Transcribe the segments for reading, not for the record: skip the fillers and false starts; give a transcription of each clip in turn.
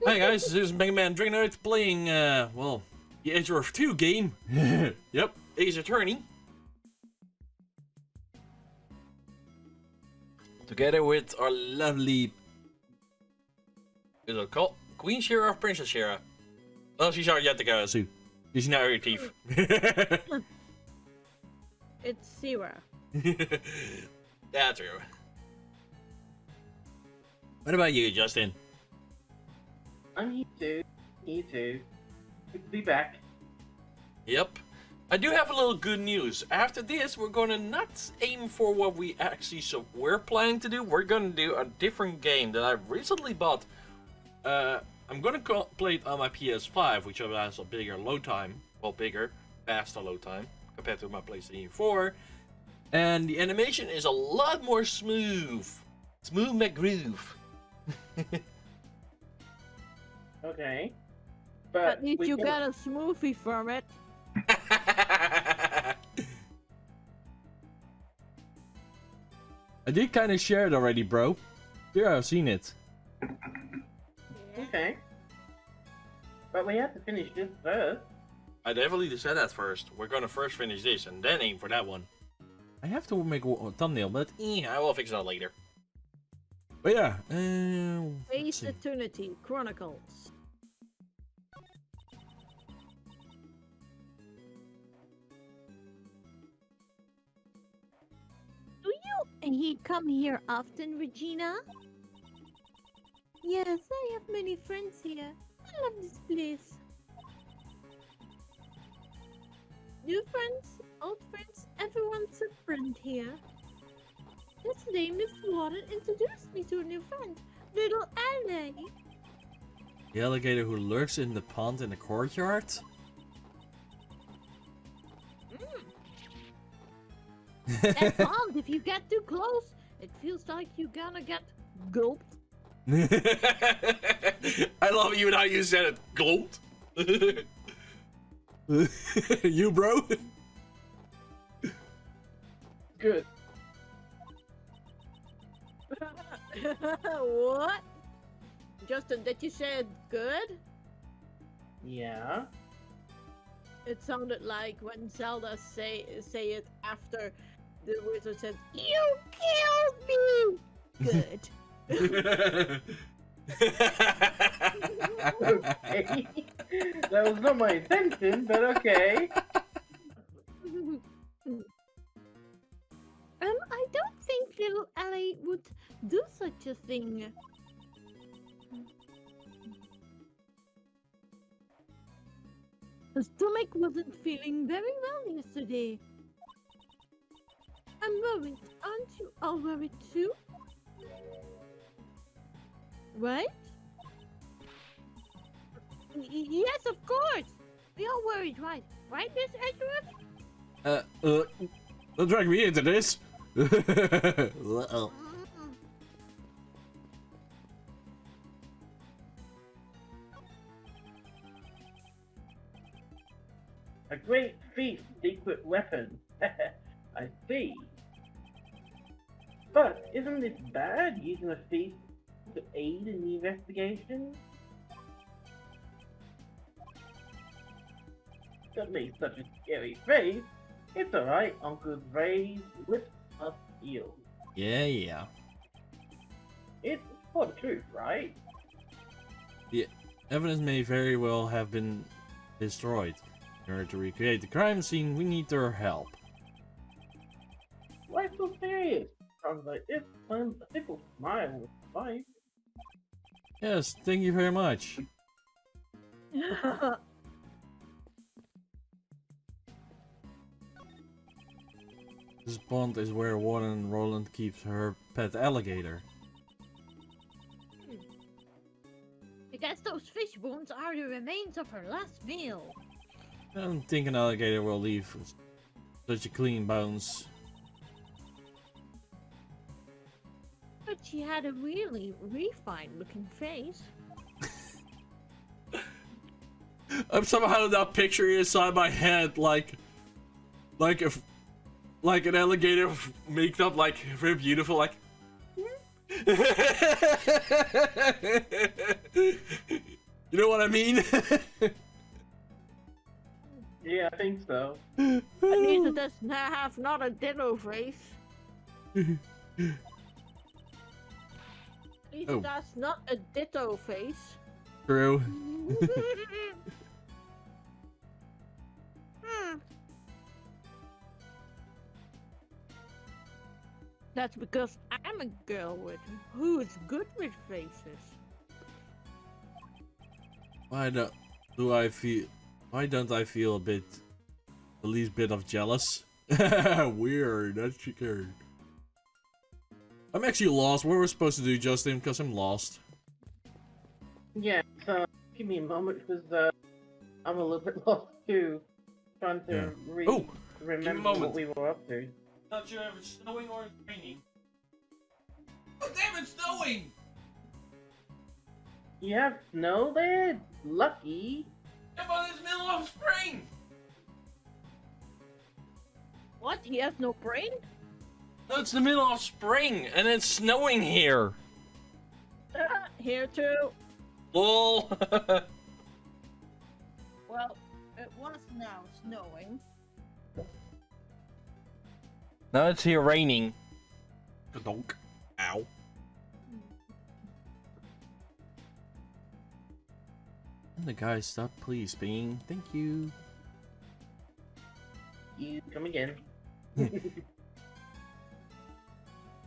Hi guys, this is MegaDragonoid playing, well, the Edgeworth 2 game. Yep, Ace Attorney. Together with our lovely... Is it called? Queen Sira or Princess Sira? Oh, she's already yet to go, Sue. She's not your teeth. It's Sira. That's true. What about you, Justin? I'm here too. Here too. Good to be back. Yep. I do have a little good news. After this, we're gonna not aim for what we actually we're planning to do. We're gonna do a different game that I recently bought. I'm gonna play it on my PS5, which has a bigger load time. Well, bigger, faster load time compared to my PlayStation 4. And the animation is a lot more smooth. Smooth McGroove. Okay. But At least you got a smoothie from it. I did kind of share it already, bro. Yeah, I've seen it. Okay. But we have to finish this first. I definitely said that first. We're gonna first finish this and then aim for that one. I have to make a thumbnail, but I will fix that later. But yeah, Ace Eternity Chronicles. Do you and he come here often, Regina? Yes, I have many friends here. I love this place. New friends, old friends, everyone's a friend here. Yesterday, Miss Warden introduced me to a new friend, Little Ally. The alligator who lurks in the pond in the courtyard? That pond, if you get too close, it feels like you're gonna get gulped. I love you and how you said it. Gulped. You, bro? Good. What? Justin, did you say it good? Yeah. It sounded like when Zelda say it after the wizard said, "You killed me!" Good. Okay. That was not my intention, but okay. I don't think Little Ally would do such a thing. Her stomach wasn't feeling very well yesterday. I'm worried. Aren't you all worried too? Right? Yes, of course. We are worried, right? Right, Miss Edgeworth? Don't drag me into this. Uh-oh. A great thief secret weapon. I see. But isn't it bad using a thief to aid in the investigation? That makes such a scary face. It's alright, Uncle Ray's lips are sealed. Yeah. It's for the truth, right? The evidence may very well have been destroyed. In order to recreate the crime scene, we need their help. Why so serious? Sounds like this time a simple smile with life. Yes, thank you very much. This pond is where Warden Roland keeps her pet alligator. I guess those fish bones are the remains of her last meal. I don't think an alligator will leave such a clean bones. But she had a really refined looking face. I'm somehow not picturing inside my head like an alligator maked up like very beautiful, like You know what I mean? Yeah, I think so. At least it does have not a ditto face. At least it does not a ditto face. True. That's because I'm a girl who's good with faces. Why don't I feel the least bit of jealous? Weird, that's weird. I'm actually lost. What we're supposed to do, Justin, because I'm lost. Yeah, so give me a moment because I'm a little bit lost too. Trying to remember what we were up to. Not sure if it's snowing or it's raining. Oh damn, it's snowing! You have snow there? Lucky. Yeah, but it's middle of spring! What? He has no brain? No, it's the middle of spring, and it's snowing here. Here too. Lol. Well, it was now snowing. Now it's here raining. Donk. Ow. And the guy, stop please being. Thank you. You come again.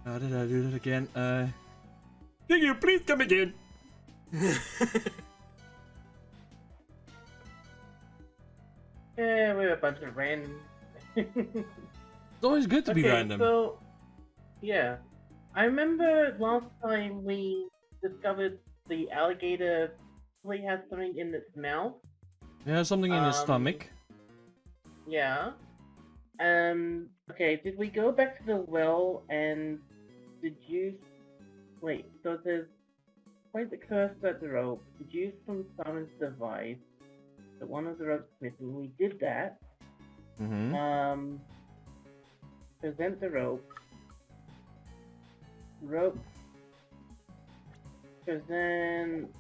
How did I do that again? Thank you, please come again. Yeah, we're a bunch of random. It's always good to be random. So, yeah. I remember last time we discovered the alligator probably has something in its mouth. Yeah, something in his stomach. Yeah. Okay, did we go back to the well and deduce... Wait, so there's... Point the cursor at the rope, deduce from Simon's device that one of the ropes is missing. We did that. Mm-hmm. Present the rope. Rope. Present...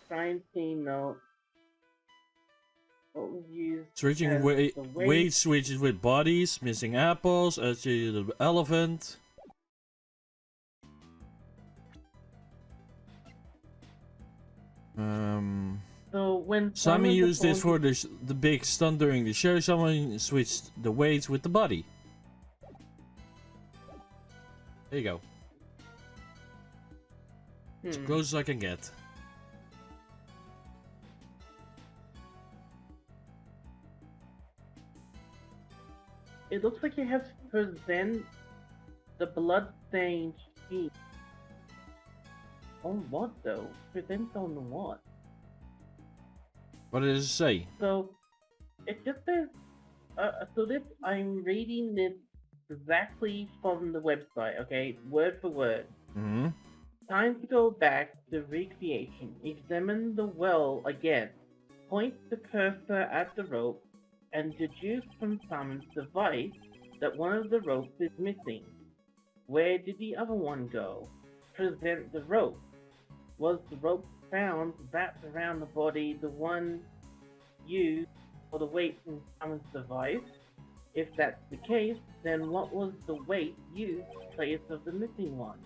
Crime scene note. What was used? Switching weight switches with bodies, missing apples, the elephant. So when Simon used this for the big stunt during the show. Someone switched the weights with the body. There you go. As close as I can get. It looks like you have to present the blood-stained sheet. On what though? Present on what? What does it say? So, it just says, so this, I'm reading this exactly from the website, okay? Word for word. Mm-hmm. Time to go back to recreation. Examine the well again. Point the cursor at the rope and deduce from Simon's device that one of the ropes is missing. Where did the other one go? Present the rope. Was the rope found wrapped around the body the one used for the weight in Simon's device? If that's the case, then what was the weight used in place of the missing one?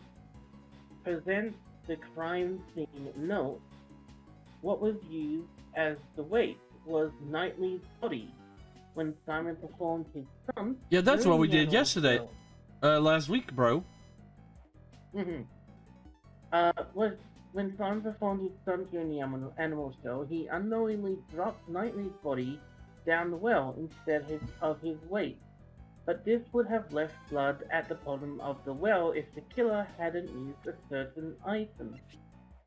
Present the crime scene note. What was used as the weight was Knightley's body when Simon performed his stunt. Yeah, that's what we did yesterday. Last week, bro. When Simon performed his stunt during the animal show, he unknowingly dropped Knightley's body down the well instead of his weight. But this would have left blood at the bottom of the well if the killer hadn't used a certain item.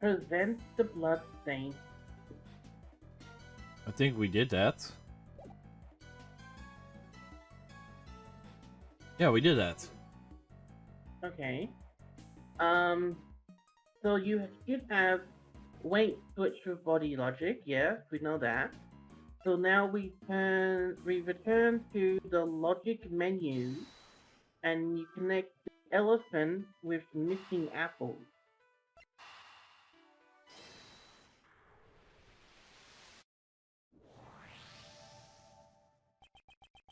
Present the blood stain. I think we did that. Yeah, we did that. Okay. So you should have weight switch with body logic, yes, we know that. So now we return to the logic menu and you connect the elephant with missing apples.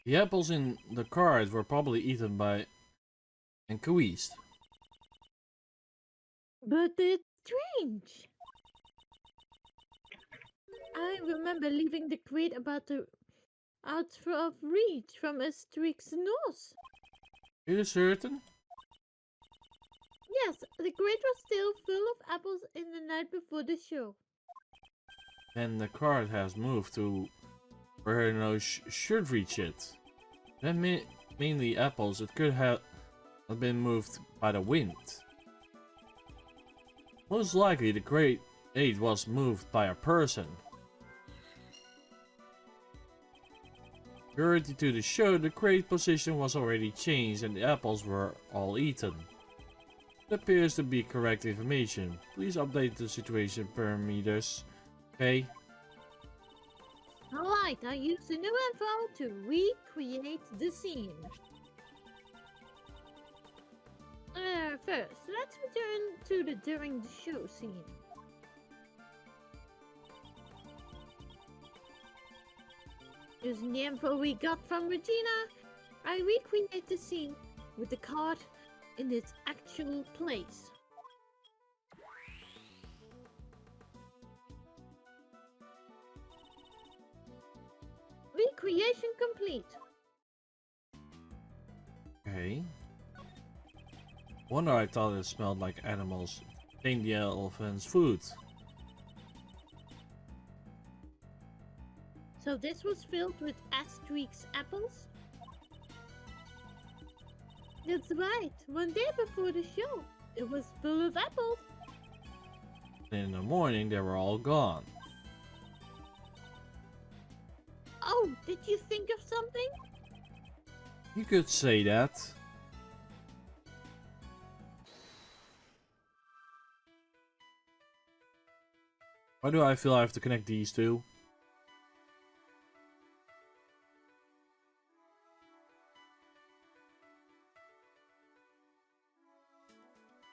The apples in the cart were probably eaten by and coeased. But it's strange. I remember leaving the crate about the out of reach from Asterix's nose. Are you certain? Yes, the crate was still full of apples in the night before the show. And the cart has moved to where no should reach it. That mainly apples. It could have been moved by the wind. Most likely the crate 8 was moved by a person. Priority to the show, the crate position was already changed and the apples were all eaten. It appears to be correct information. Please update the situation parameters. Okay. Alright, I used the new info to recreate the scene. First, let's return to the during the show scene. Using the info we got from Regina, I recreate the scene with the card in its actual place. Recreation complete. Okay. Wonder I thought it smelled like animals. Taking the elephant's food. So this was filled with Asterix apples? That's right, one day before the show, it was full of apples. In the morning they were all gone. Oh, did you think of something? You could say that. Why do I feel I have to connect these two?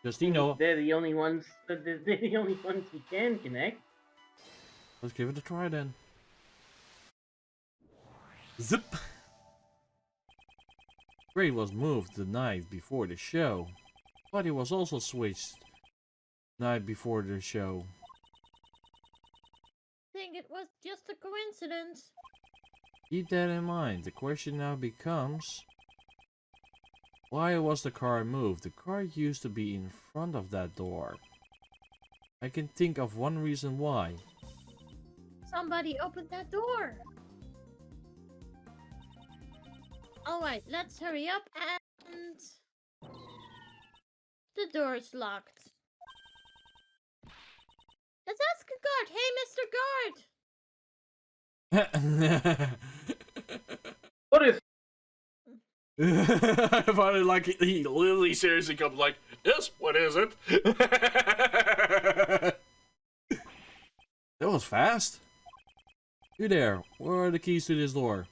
Just They're the only ones. They're the only ones we can connect. Let's give it a try then. Zip. Gray was moved the night before the show. Body was also switched the night before the show. Think it was just a coincidence. Keep that in mind. The question now becomes, why was the car moved? The car used to be in front of that door. I can think of one reason why. Somebody opened that door. Alright, let's hurry up and... The door's locked. Let's ask a guard. Hey, Mr. Guard! What is? I find it like he literally seriously comes like, yes, what is it? That was fast. You there, where are the keys to this door?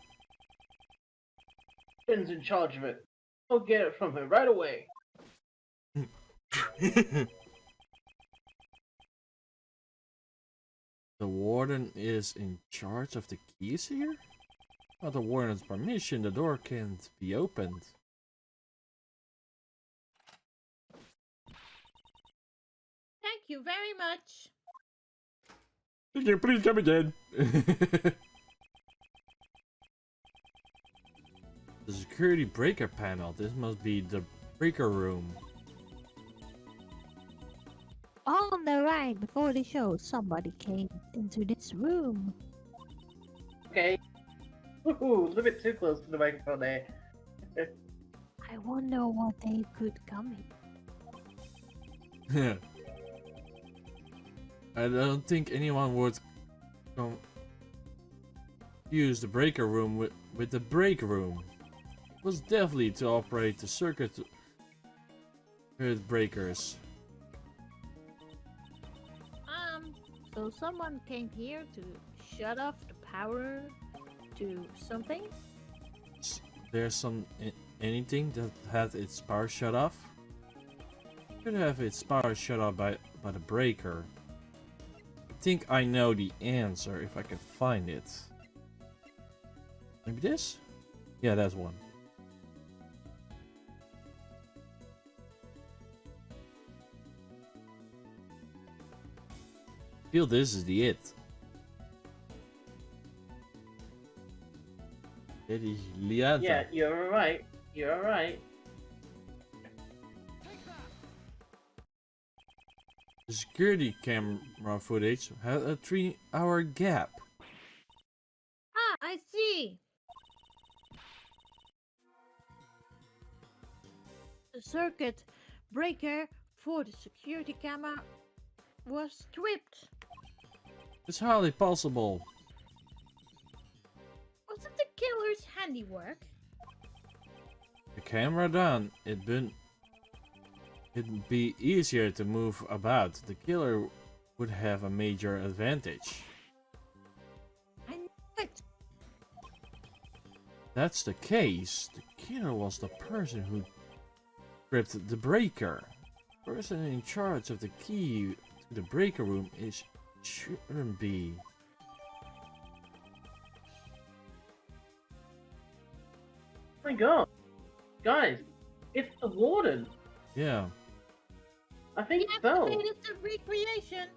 Ben's in charge of it. I'll get it from him right away. The warden is in charge of the keys here? Without the warden's permission, the door can't be opened. Thank you very much. Can you please come again? The security breaker panel. This must be the breaker room. On the right before the show, somebody came into this room. Okay. Ooh, a little bit too close to the microphone there. I wonder what they could come in. I don't think anyone would use the breaker room with the break room. It was definitely to operate the circuit breakers. So someone came here to shut off the power to something? There's anything that had its power shut off? Could have its power shut off by the breaker. I think I know the answer if I can find it. Maybe this? Yeah, that's one. I feel this is the it. It is Liata. Yeah, you're right. You're right. The security camera footage had a 3-hour gap. Ah, I see. The circuit breaker for the security camera was stripped. It's hardly possible. Was it the killer's handiwork? The camera down, it'd be easier to move about. The killer would have a major advantage. I knew it. That's the case. The killer was the person who gripped the breaker. The person in charge of the key to the breaker room shouldn't be. Oh my god. Guys, it's the warden. Yeah. I think He so. activated the recreation.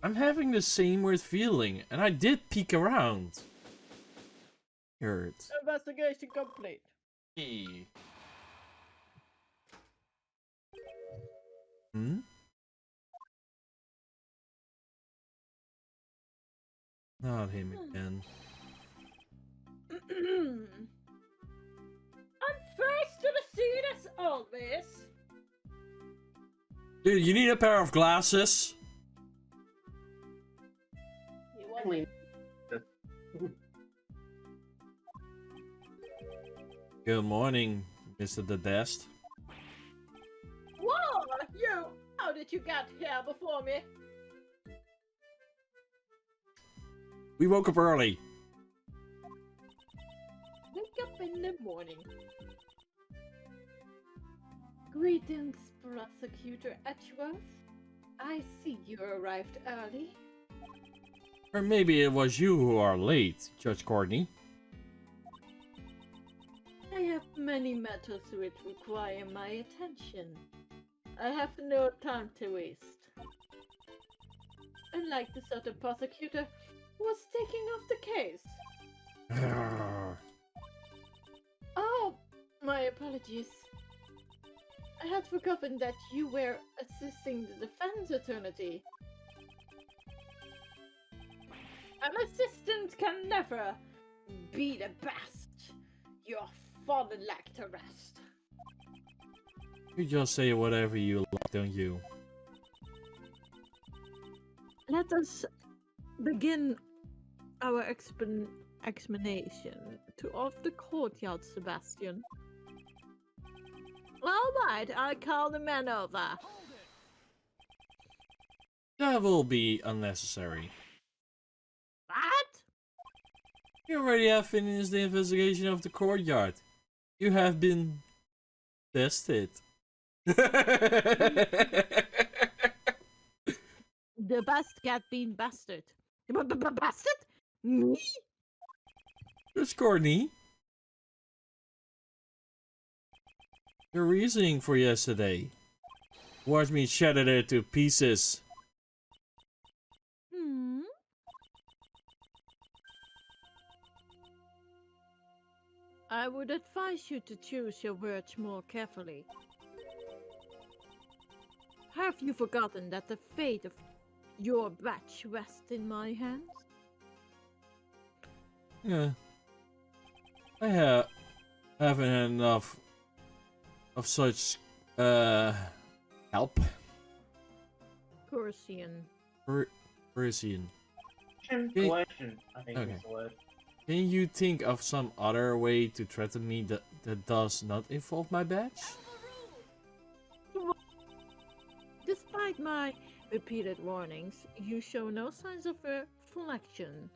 I'm having the same weird feeling, and I did peek around. Heard. Investigation complete. Hmm? Not him again. I'm first to the scene as always. Dude, you need a pair of glasses. You want Clean. Good morning, Mr. The Best. Whoa, you! How did you get here before me? We woke up early. Wake up in the morning. Greetings, Prosecutor Edgeworth. I see you arrived early. Or maybe it was you who are late, Judge Courtney. I have many matters which require my attention. I have no time to waste. Unlike the other prosecutor who was taking off the case. Oh, my apologies. I had forgotten that you were assisting the defense attorney. An assistant can never be the best. Your father lacked a rest. You just say whatever you like, don't you? Let us begin our explanation of the courtyard, Sebastian. All right, I'll call the men over. That will be unnecessary. What? You already have finished the investigation of the courtyard. You have been tested. The best cat being bastard. Bastard? Me? Judge Courtney. Your reasoning for yesterday. Watch me shatter it to pieces. Hmm? I would advise you to choose your words more carefully. Have you forgotten that the fate of your batch rests in my hands? Yeah. I haven't had enough of such help. Corsian. Parisian. Collection, I think Okay. is the word. Can you think of some other way to threaten me that does not involve my badge? Despite my repeated warnings, you show no signs of reflection.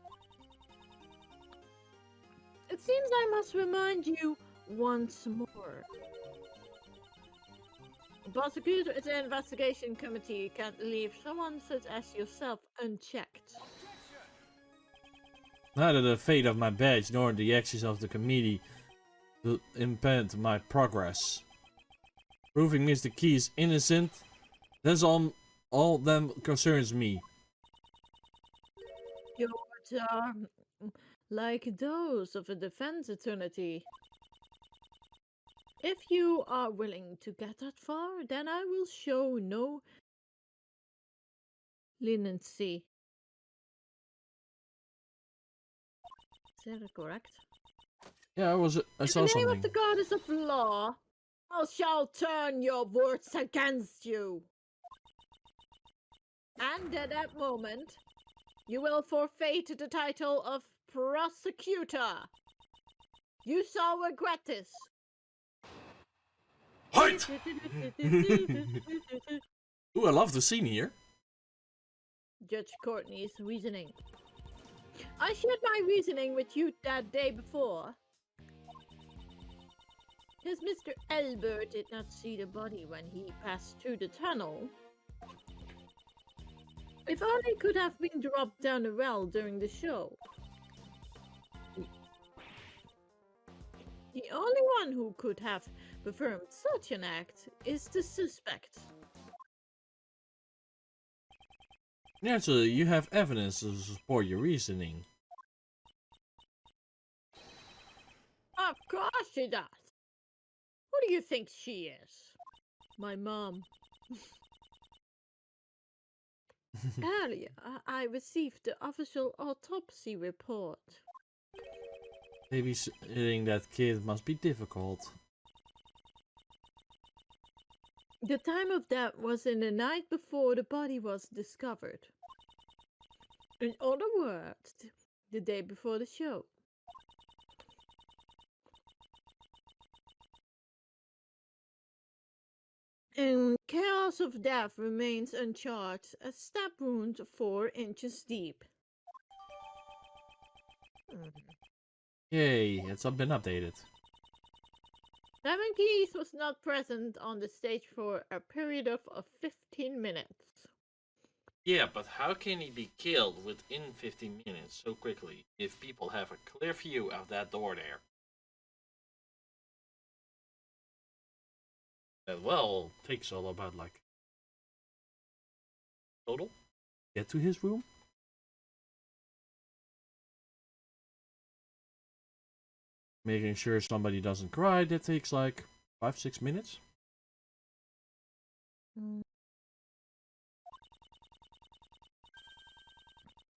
It seems I must remind you once more. The prosecutor and the investigation committee can't leave someone such as yourself unchecked. Neither the fate of my badge nor the actions of the committee will impede my progress. Proving Mr. Keyes innocent, that's all that concerns me. Your words are like those of a defense attorney. If you are willing to get that far, then I will show no leniency. Is that correct? Yeah, I saw In the name something. of the goddess of law, I shall turn your words against you. And at that moment, you will forfeit the title of Prosecutor. You shall regret this. Height! Ooh, I love the scene here. Judge Courtney's reasoning. I shared my reasoning with you that day before. As Mr. Albert did not see the body when he passed through the tunnel, if only could have been dropped down the well during the show. The only one who could have performed such an act is the suspect. Naturally, you have evidence to support your reasoning. Of course she does. Who do you think she is? My mom. Earlier, I received the official autopsy report. Babysitting that kid must be difficult. The time of death was in the night before the body was discovered. In other words, the day before the show. And chaos of death remains uncharted, a stab wound 4 inches deep. Yay, it's been updated. Simon Keyes was not present on the stage for a period of 15 minutes. Yeah, but how can he be killed within 15 minutes so quickly if people have a clear view of that door there? That well takes all about like total? Get to his room? Making sure somebody doesn't cry, that takes like 5-6 minutes.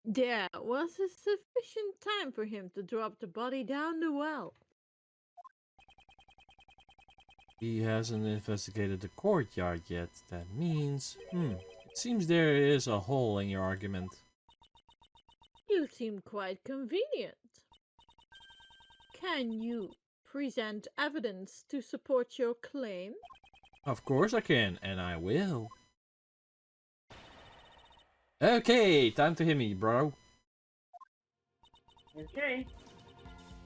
There was a sufficient time for him to drop the body down the well. He hasn't investigated the courtyard yet. That means... It seems there is a hole in your argument. You seem quite convenient. Can you present evidence to support your claim? Of course I can, and I will. Okay, time to hit me, bro. Okay.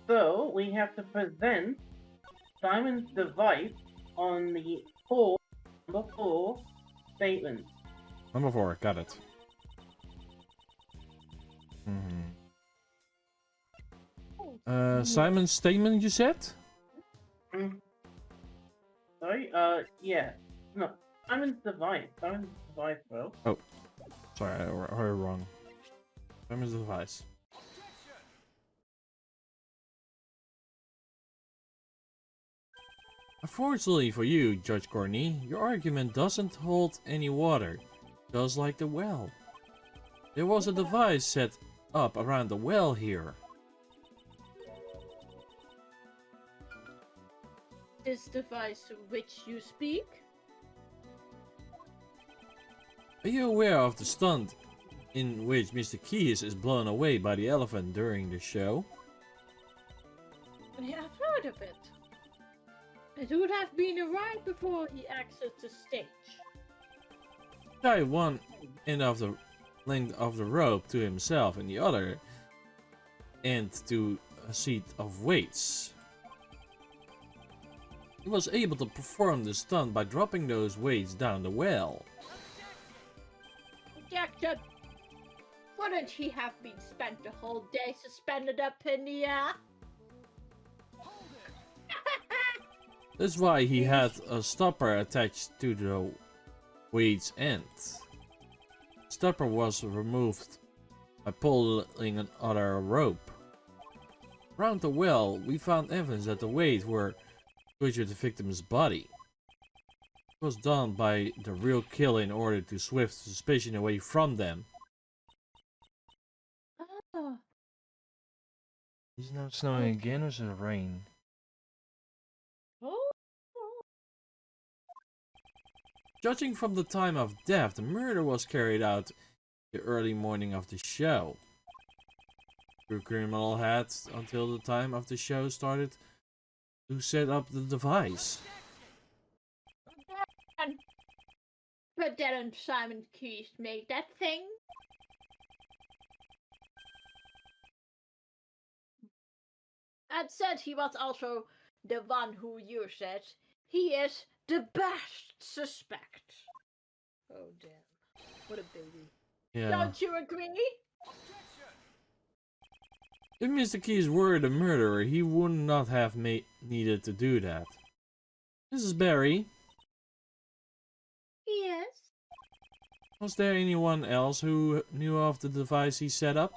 So, we have to present Simon's device on the number 4 statement. Number 4, got it. Simon's statement, you said? Sorry? Yeah. No, Simon's device. Simon's device, bro. Oh. Sorry, I heard wrong. Simon's device. Unfortunately for you, Judge Courtney, your argument doesn't hold any water, just like the well. There was a device set up around the well here. This device which you speak? Are you aware of the stunt in which Mr. Keyes is blown away by the elephant during the show? I have heard of it. It would have been right before he exited the stage. Tied one end of the length of the rope to himself and the other end to a seat of weights. He was able to perform the stunt by dropping those weights down the well. Objection! Wouldn't he have been spent the whole day suspended up in the air? That's why he had a stopper attached to the weed's end. Stopper was removed by pulling another rope. Around the well, we found evidence that the weights were pushed to the victim's body. It was done by the real killer in order to swift suspicion away from them. Oh. Is it now snowing again or is it rain? Oh. Judging from the time of death, the murder was carried out the early morning of the show. The criminal had until the time of the show started to set up the device. But didn't Simon Keys make that thing? And said he was also the one who used it. He is the best suspect. Oh damn. What a baby. Yeah. Don't you agree? If Mr. Keys were the murderer, he would not have needed to do that. Mrs. Barry, Yes. was there anyone else who knew of the device he set up?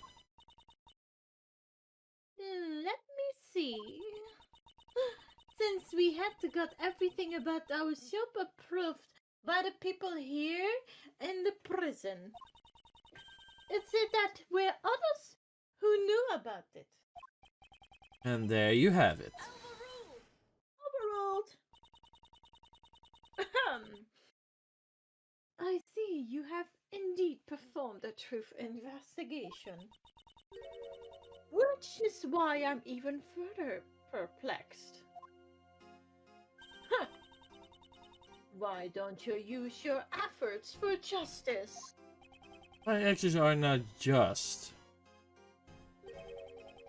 Let me see. Since we had to get everything about our shop approved by the people here in the prison, is it that were others who knew about it? And there you have it. Overruled. I see you have indeed performed a truth investigation. Which is why I'm even further perplexed. Why don't you use your efforts for justice? My actions are not just.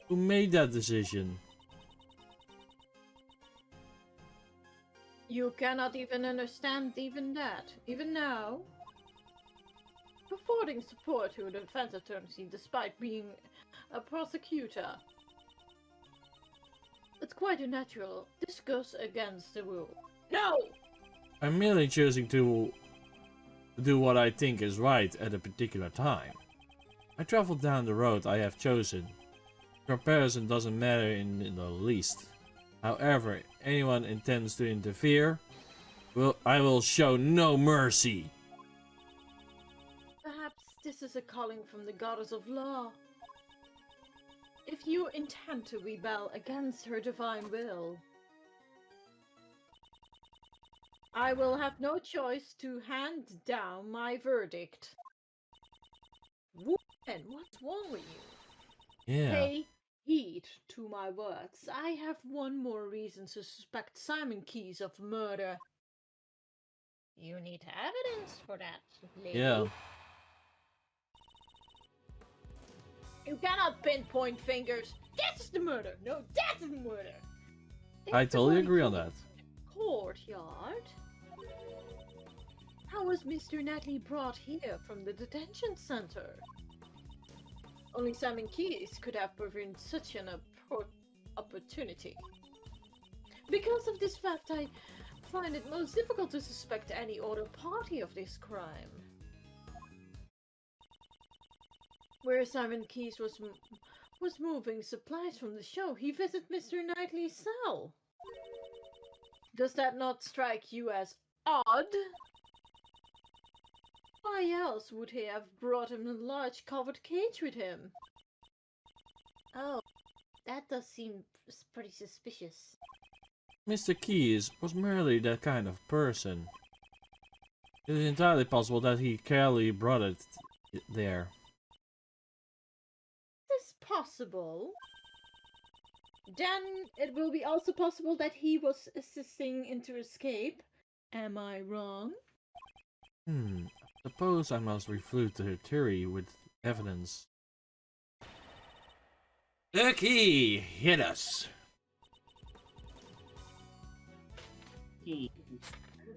Who made that decision? You cannot even understand even that, even now. Affording support to a defense attorney despite being a prosecutor. It's quite unnatural. This goes against the rule. No! I'm merely choosing to do what I think is right at a particular time. I traveled down the road I have chosen. Comparison doesn't matter in the least. However, anyone intends to interfere, I will show no mercy. Perhaps this is a calling from the goddess of law. If you intend to rebel against her divine will, I will have no choice to hand down my verdict. Woman, what's wrong with you? Yeah. Pay heed to my words. I have one more reason to suspect Simon Keys of murder. You need evidence for that, lady. Yeah. You cannot pinpoint fingers. This is the murder. No, that's the murder. I It's the totally one agree on who- that. Courtyard. How was Mr. Natalie brought here from the detention center? Only Simon Keys could have prevented such an opportunity. Because of this fact, I find it most difficult to suspect any other party of this crime. Where Simon Keys was moving supplies from the show, he visited Mr. Knightley's cell. Does that not strike you as odd? Why else would he have brought him a large covered cage with him? Oh, that does seem pretty suspicious. Mr. Keys was merely that kind of person. It is entirely possible that he carelessly brought it there. Is this possible? Then it will be also possible that he was assisting in to escape. Am I wrong? Suppose I must refute the theory with evidence. The key! Hit us!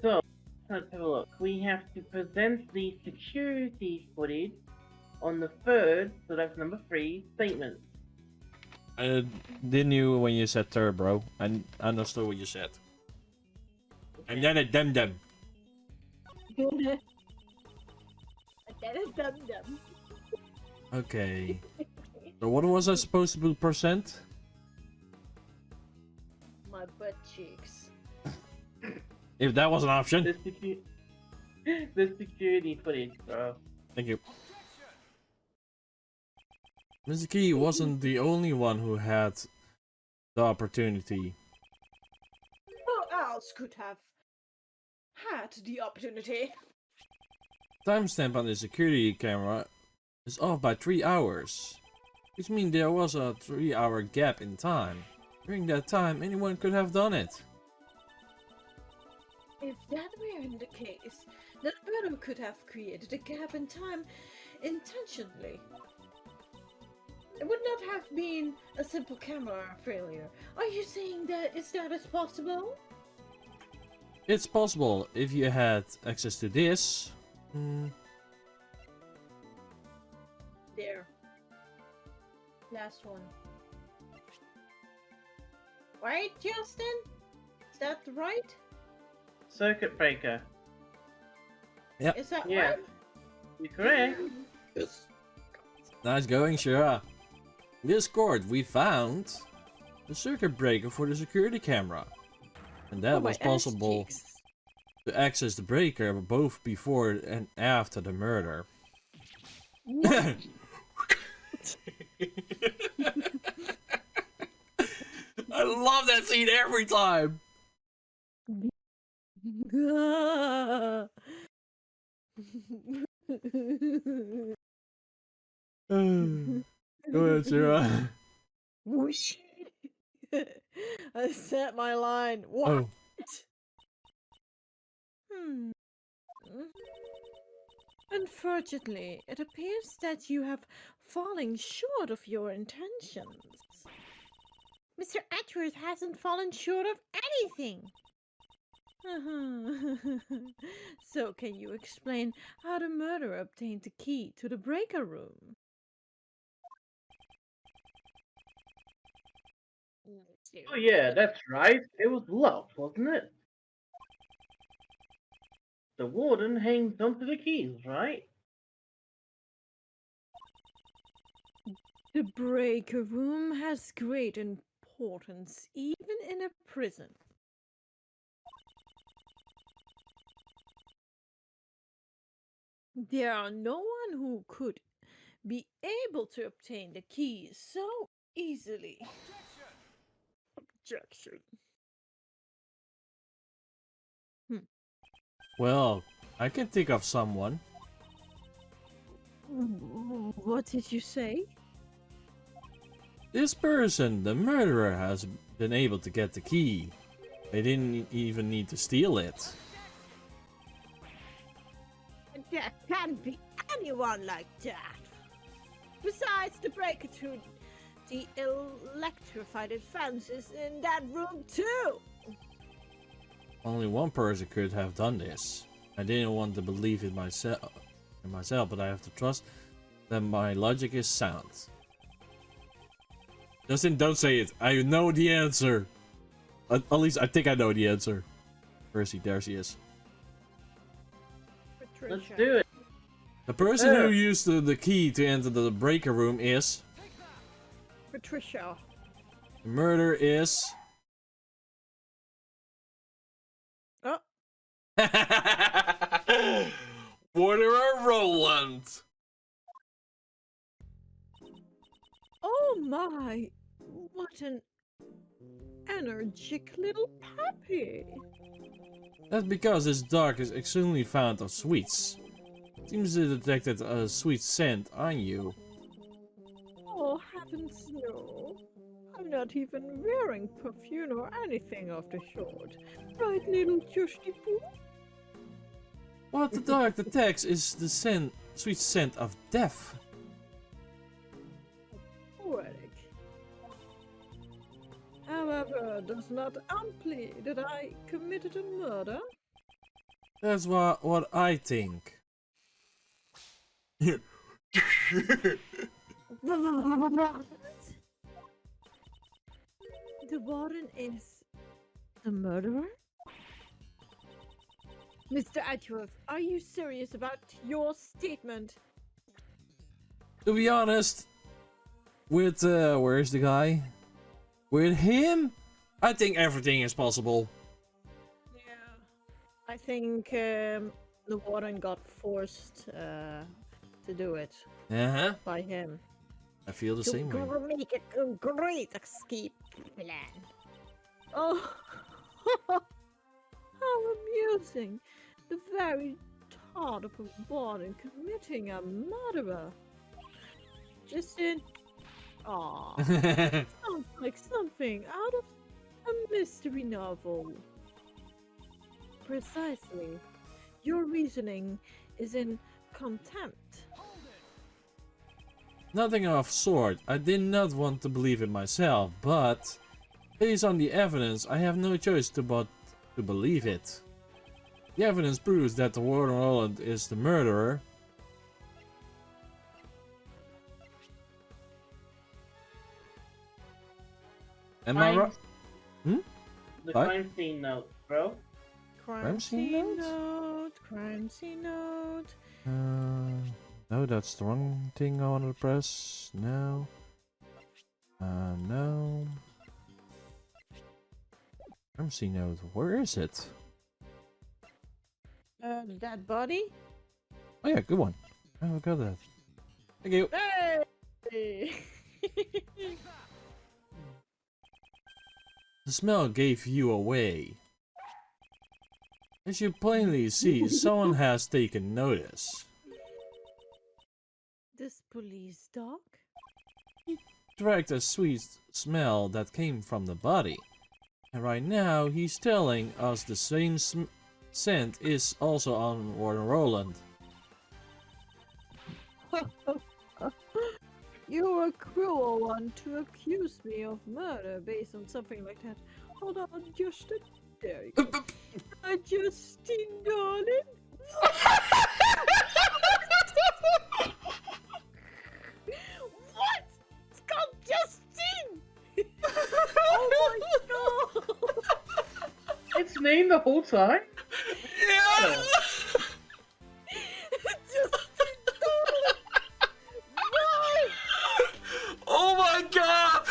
So, let's have a look. We have to present the security footage on the third, so that's number 3, statement. Didn't you when you said third, bro? I understood what you said. And then a dum-dum. Okay. So what was I supposed to do percent? My butt cheeks. If that was an option. The security footage, bro. Thank you. Mr. Key wasn't the only one who had the opportunity. Who else could have had the opportunity? Timestamp on the security camera is off by 3 hours. Which means there was a 3-hour gap in time. During that time, anyone could have done it. If that were in the case, then Barbed could have created a gap in time intentionally. It would not have been a simple camera failure. Are you saying that is possible? It's possible if you had access to this. There. Last one. Right, Justin? Is that right? Circuit breaker. Yep. Is that Yeah. right? You're correct. Yes. Nice going, Sira. In this court, we found the circuit breaker for the security camera. And that was possible to access the breaker both before and after the murder. I love that scene every time. Go ahead, Sira. Whoosh. I set my line. What? Oh. Unfortunately, it appears that you have fallen short of your intentions. Mr. Edgeworth hasn't fallen short of anything. So, can you explain how the murderer obtained the key to the breaker room? Oh yeah, that's right. It was locked, wasn't it? The warden hangs onto the keys, right? The breaker room has great importance, even in a prison. There are no one who could be able to obtain the keys so easily. Objection. Well, I can think of someone. What did you say? This person, the murderer, has been able to get the key. They didn't even need to steal it. There can't be anyone like that. Besides, the breaker to the electrified fences in that room too. Only one person could have done this. I didn't want to believe it myself, but I have to trust that my logic is sound. Justin, don't say it. I know the answer. At least I think I know the answer. Where is he? There she is. Patricia. Let's do it. The person who used the key to enter the breaker room is... Patricia. The murder is... Oh. Murderer Roland. Oh my! What an energetic little puppy! That's because this dog is extremely fond of sweets. Seems to detected a sweet scent on you. Oh, heavens no! I'm not even wearing perfume or anything of the sort. Right, little Justy Poo? What the dog detects is the sweet scent of death. Poetic. However, does not imply that I committed a murder. That's what I think. The warden is the murderer? Mr. Edgeworth, are you serious about your statement? To be honest, with where's the guy? With him, I think everything is possible. Yeah. I think the warden got forced to do it by him. I feel the same way. Make it a great escape plan. Oh, how amusing! The very thought of a warden committing a murder. Justin. Aw. Sounds like something out of a mystery novel. Precisely. Your reasoning is in contempt. Nothing of sort. I did not want to believe it myself, but based on the evidence, I have no choice but to believe it. The evidence proves that the Warden Roland is the murderer. Am I right? The crime scene note, bro. Crime scene note. Crime scene note. No, that's the wrong thing I want to press. No. No. Crime scene note. Where is it? That body? Oh yeah, good one. I got that. Thank you. Hey! The smell gave you away. As you plainly see, someone has taken notice. This police dog? Tracked a sweet smell that came from the body. And right now, he's telling us the same scent is also on Warden Roland. You're a cruel one to accuse me of murder based on something like that. Hold on, Justin. There you go. Justin, darling. What? It's called Justin! Oh my god! It's named the whole time? Yeah! Justin, darling! Why? Oh my god!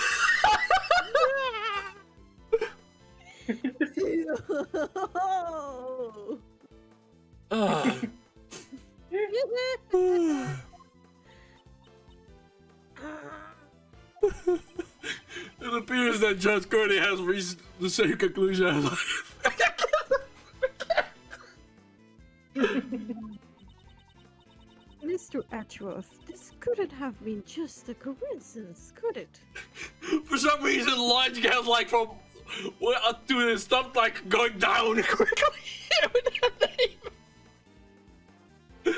It appears that Judge Cody has reached the same conclusion as I have. Mr. Edgeworth, this couldn't have been just a coincidence, could it? For some reason, logic has like from up to the stuff like going down quickly with that name.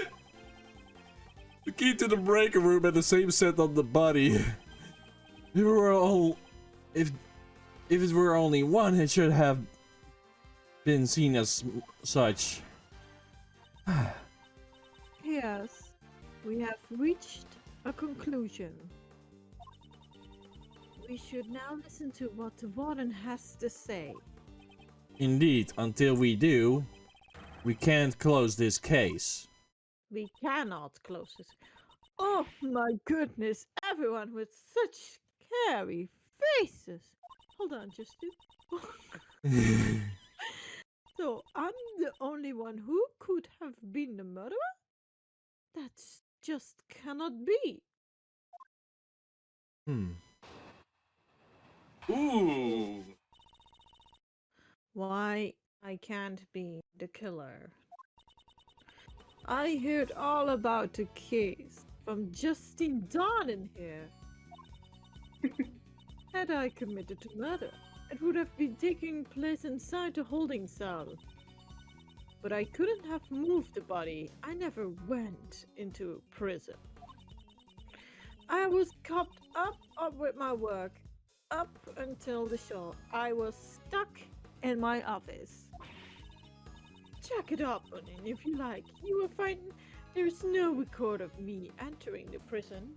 The key to the breaker room had the same set on the body. If it were only one, it should have been seen as such. Yes, we have reached a conclusion. We should now listen to what the warden has to say. Indeed, until we do, we can't close this case. We cannot close this. Oh my goodness, everyone with such scary faces. Hold on, Justin. So, I'm the only one who could have been the murderer? That just cannot be. Ooh. Why I can't be the killer? I heard all about the case from Justin Darden here. Had I committed the murder, it would have been taking place inside the holding cell. But I couldn't have moved the body. I never went into prison. I was cooped up with my work up until the show. I was stuck in my office. Check it up, Bonin, if you like. You will find There's no record of me entering the prison.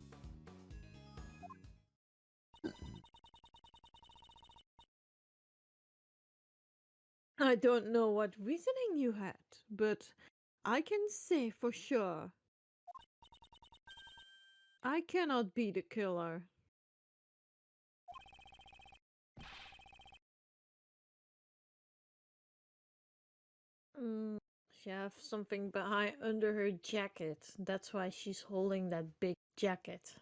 I don't know what reasoning you had, but I can say for sure I cannot be the killer. She has something behind under her jacket. That's why she's holding that big jacket.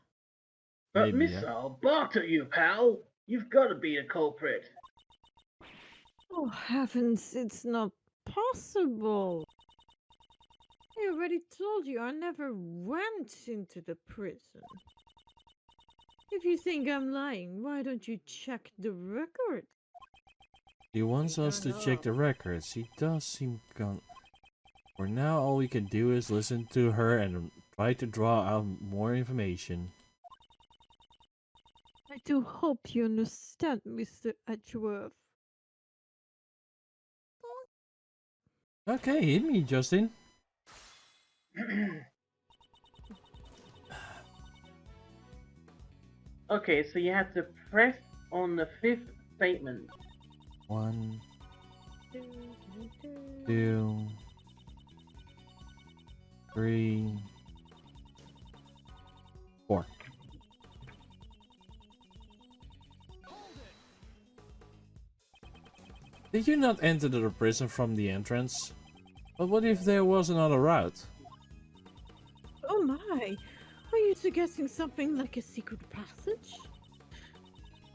But Maybe, Miss, yeah. I'll bark at you, pal. You've got to be the culprit. Oh heavens, it's not possible. I already told you I never went into the prison. If you think I'm lying, why don't you check the record? He wants us to check the records. He does seem gone. For now, all we can do is listen to her and try to draw out more information. I do hope you understand, Mr. Edgeworth. Okay, hit me, Justin. Okay, so you have to press on the fifth statement. 1, 2, 3, 4. Did you not enter the prison from the entrance? But what if there was another route? Oh my! Are you suggesting something like a secret passage?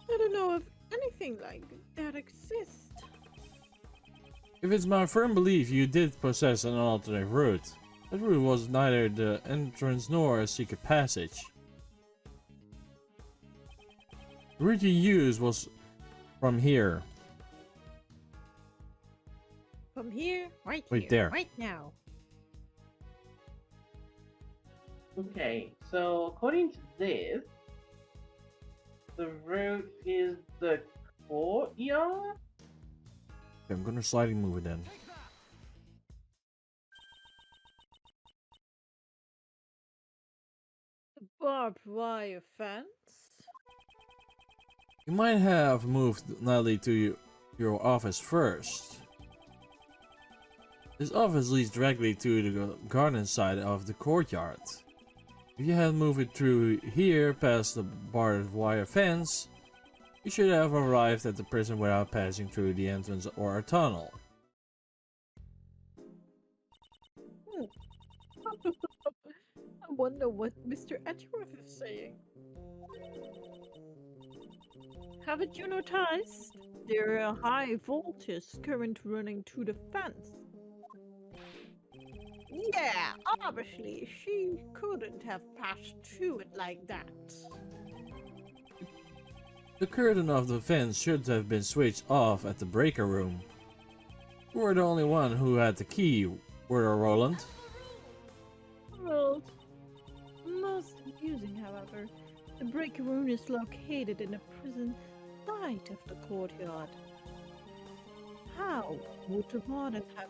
I don't know if anything like that exists. If it's my firm belief you did possess an alternate route, that route was neither the entrance nor a secret passage. The route you used was from here. From here, right Wait, here, there. right now. Okay, so according to this, the route is the courtyard? Okay, I'm gonna sliding move it then. The barbed wire fence? You might have moved Natalie to your office first. This office leads directly to the garden side of the courtyard. If you had moved it through here past the barbed wire fence, you should have arrived at the prison without passing through the entrance or a tunnel. I wonder what Mr. Edgeworth is saying. Haven't you noticed? There are high voltage current running through the fence. Yeah, obviously she couldn't have passed through it like that. The curtain of the fence should have been switched off at the breaker room. You were the only one who had the key, were you, Roland? Well, most amusing, however, the breaker room is located in the prison side of the courtyard. How would the warden have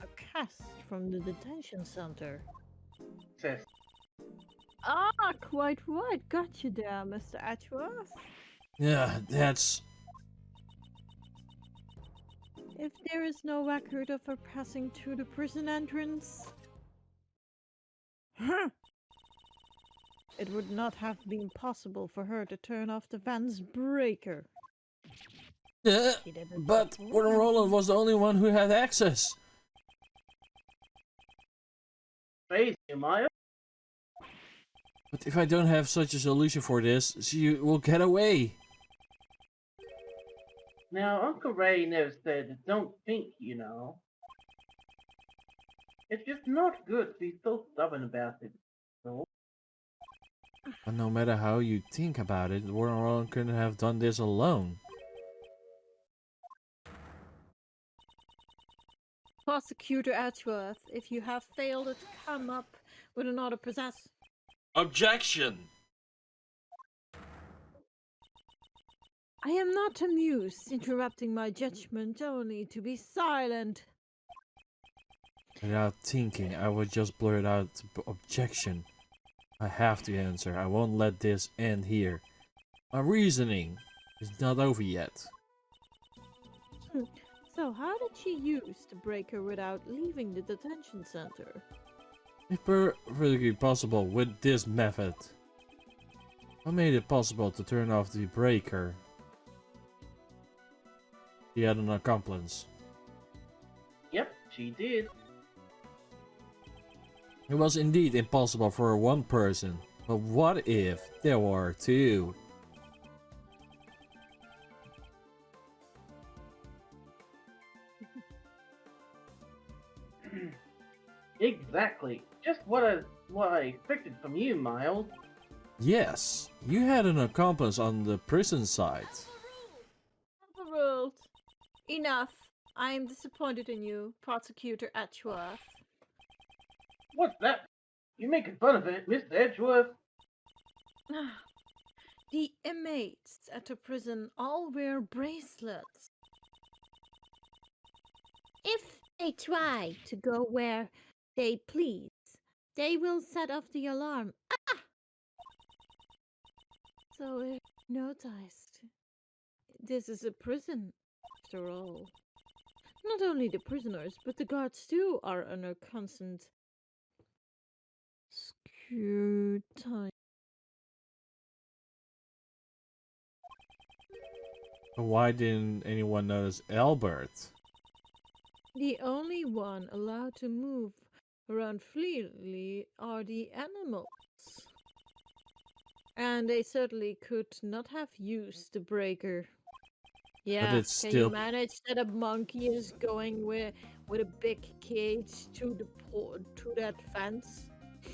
a cast from the detention center? Says, Ah, quite right. Got you there, Mr. Edgeworth. Yeah, that's... If there is no record of her passing through the prison entrance, it would not have been possible for her to turn off the van's breaker. She didn't but before. Warden Roland was the only one who had access. crazy, am I? But if I don't have such a solution for this, she will get away. Now, Uncle Ray never said, don't think, you know. It's just not good to be so stubborn about it. So, But no matter how you think about it, Warden Roland couldn't have done this alone. Prosecutor Edgeworth, if you have failed to come up with another possess. Objection! I am not amused, interrupting my judgment only to be silent. Without thinking, I would just blurt out objection. I have to answer. I won't let this end here. My reasoning is not over yet. So how did she use the breaker without leaving the detention center? It's perfectly possible with this method. What made it possible to turn off the breaker? She had an accomplice. Yep, she did. It was indeed impossible for one person, but what if there were two? Exactly. Just what I expected from you, Miles. Yes, you had an accomplice on the prison side. Overruled. Enough. I am disappointed in you, Prosecutor Edgeworth. What's that? You making fun of it, Mr. Edgeworth? The inmates at the prison all wear bracelets. If they try to go where they please, they will set off the alarm. Ah! So if noticed, this is a prison, after all. Not only the prisoners, but the guards too are under constant scrutiny. Why didn't anyone notice Albert? The only one allowed to move around freely are the animals. And they certainly could not have used the breaker. Yeah, it's can still- you manage that a monkey is going with a big cage to that fence?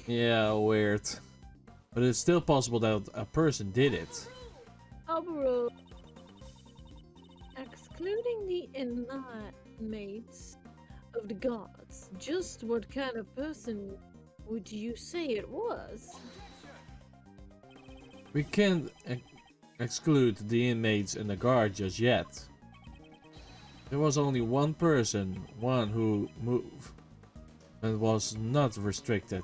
Yeah, weird. But it's still possible that a person did it. Overall, excluding the inmates of the guards, just what kind of person would you say it was? We can't exclude the inmates and the guard just yet. There was only one person, one who moved, and was not restricted.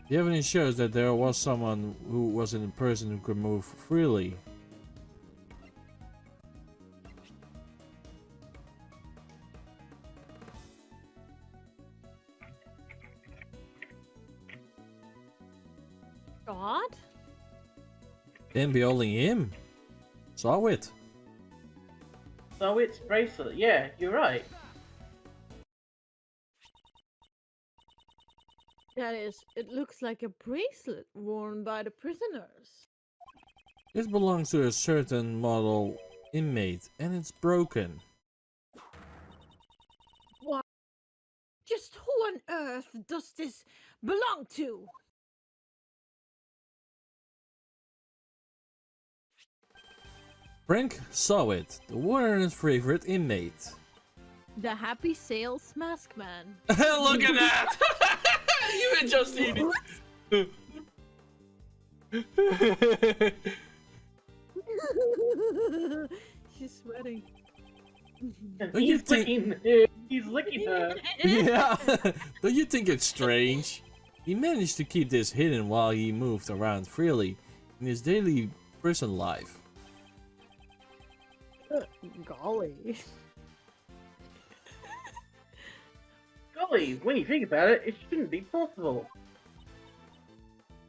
The evidence shows that there was someone who was in a person who could move freely. God? Then be only him. Saw it. So it's bracelet. Yeah, you're right. That is, it looks like a bracelet worn by the prisoners. It belongs to a certain model inmate and it's broken. What? Just who on earth does this belong to? Frank saw it, the warden's favorite inmate. The happy sales mask man. Look at that! You had just seen it. She's sweating. Don't you He's think- licking. He's licking her. Yeah, don't you think it's strange? He managed to keep this hidden while he moved around freely in his daily prison life. Golly. Golly, when you think about it, it shouldn't be possible.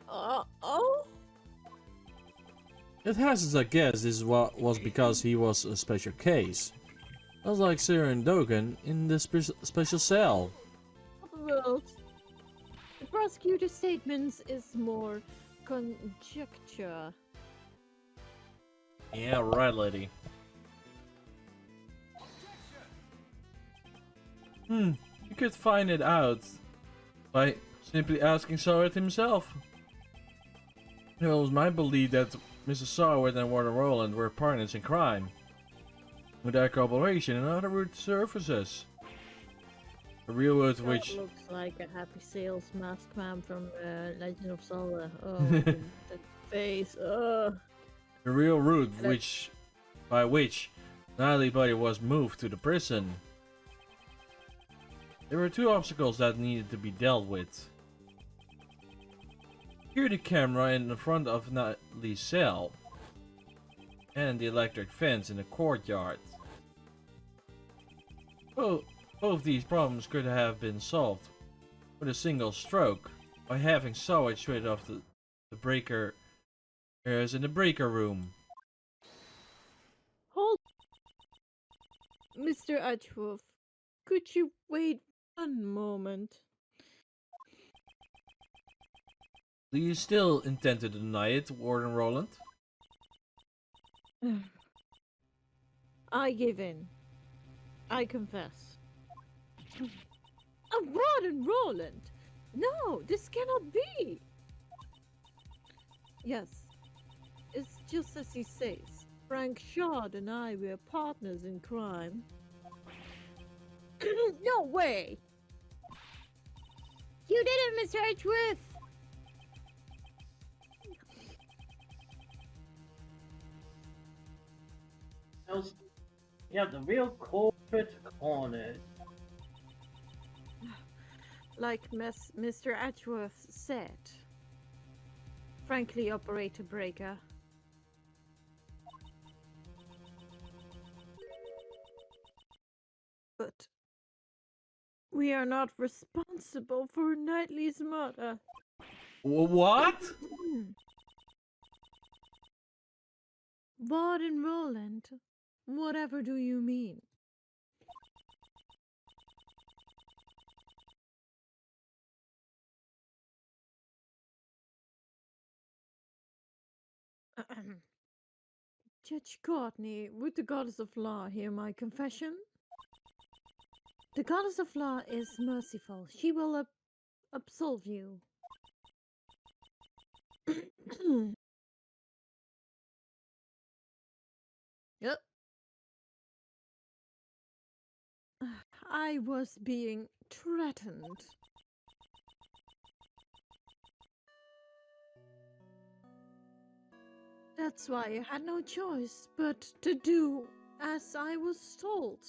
Oh? It hazards a guess this was because he was a special case. Just like Sira and Dogen in the special cell. Well, the prosecutor's statements is more conjecture. Yeah, right, lady. You could find it out by simply asking Sawyer himself. It was my belief that Mrs. Sawyer and Warden Roland were partners in crime. With their cooperation and other root surfaces. The real root That which... looks like a happy sales mask man from Legend of Zelda. Oh, that face. The real route by which Natalie Body was moved to the prison. There were two obstacles that needed to be dealt with. Security camera in the front of Natalie's cell, and the electric fence in the courtyard. Both these problems could have been solved with a single stroke by having sewage straight off the breaker areas in the breaker room. Hold, Mr. Edgeworth, could you wait one moment? Do you still intend to deny it, Warden Roland? I give in. I confess. Warden Roland! No, this cannot be! Yes, it's just as he says. Frank Shard and I were partners in crime. No way! You did it, Mr. Edgeworth! You have the real corporate cornered. Like Mr. Edgeworth said. Frankly, Operator Breaker. But we are not responsible for Knightley's murder. What? Warden Roland, whatever do you mean? Judge Courtney, would the Goddess of Law hear my confession? The Goddess of Law is merciful. She will absolve you. Yep. I was being threatened. That's why I had no choice but to do as I was told.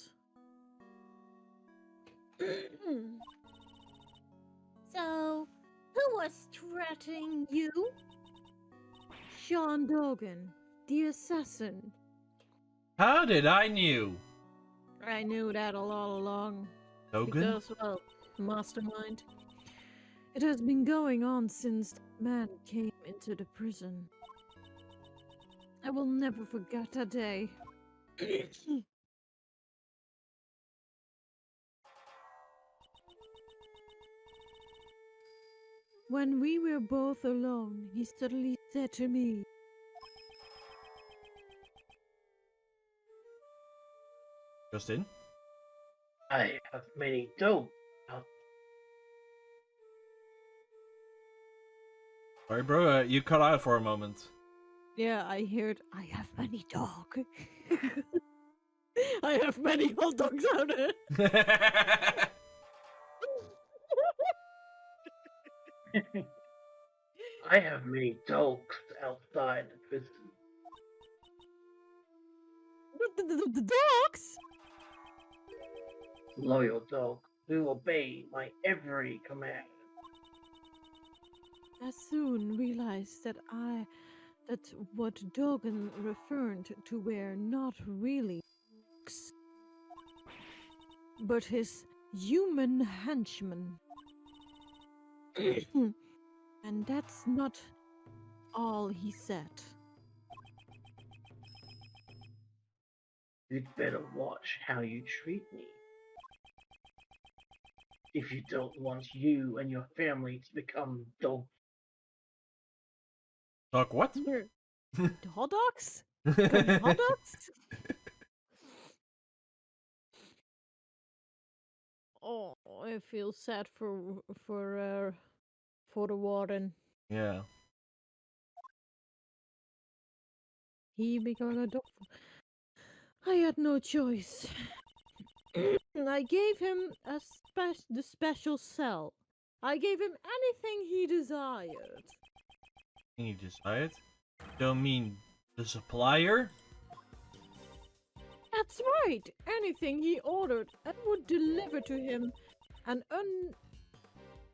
So, who was threatening you? Sean Dogan, the assassin. How did I knew? I knew that all along. Dogan? Because, well, mastermind. It has been going on since that man came into the prison. I will never forget that day. When we were both alone, he suddenly said to me, Justin? I have many dope. Sorry, bro, you cut out for a moment. yeah, I heard, I have many dog. I have many hot dogs out there. I have many dogs outside the prison. The dogs? Loyal dogs who obey my every command. I soon realized that what Dogan referred to were not really dogs, but his human henchmen. And that's not all he said. You'd better watch how you treat me. If you don't want you and your family to become dogs. Talk what? The hot dogs? The hot dogs? Oh, I feel sad for the warden. Yeah. He became a dog. I had no choice. I gave him the special cell. I gave him anything he desired. You decided? Don't mean the supplier? That's right. Anything he ordered, I would deliver to him An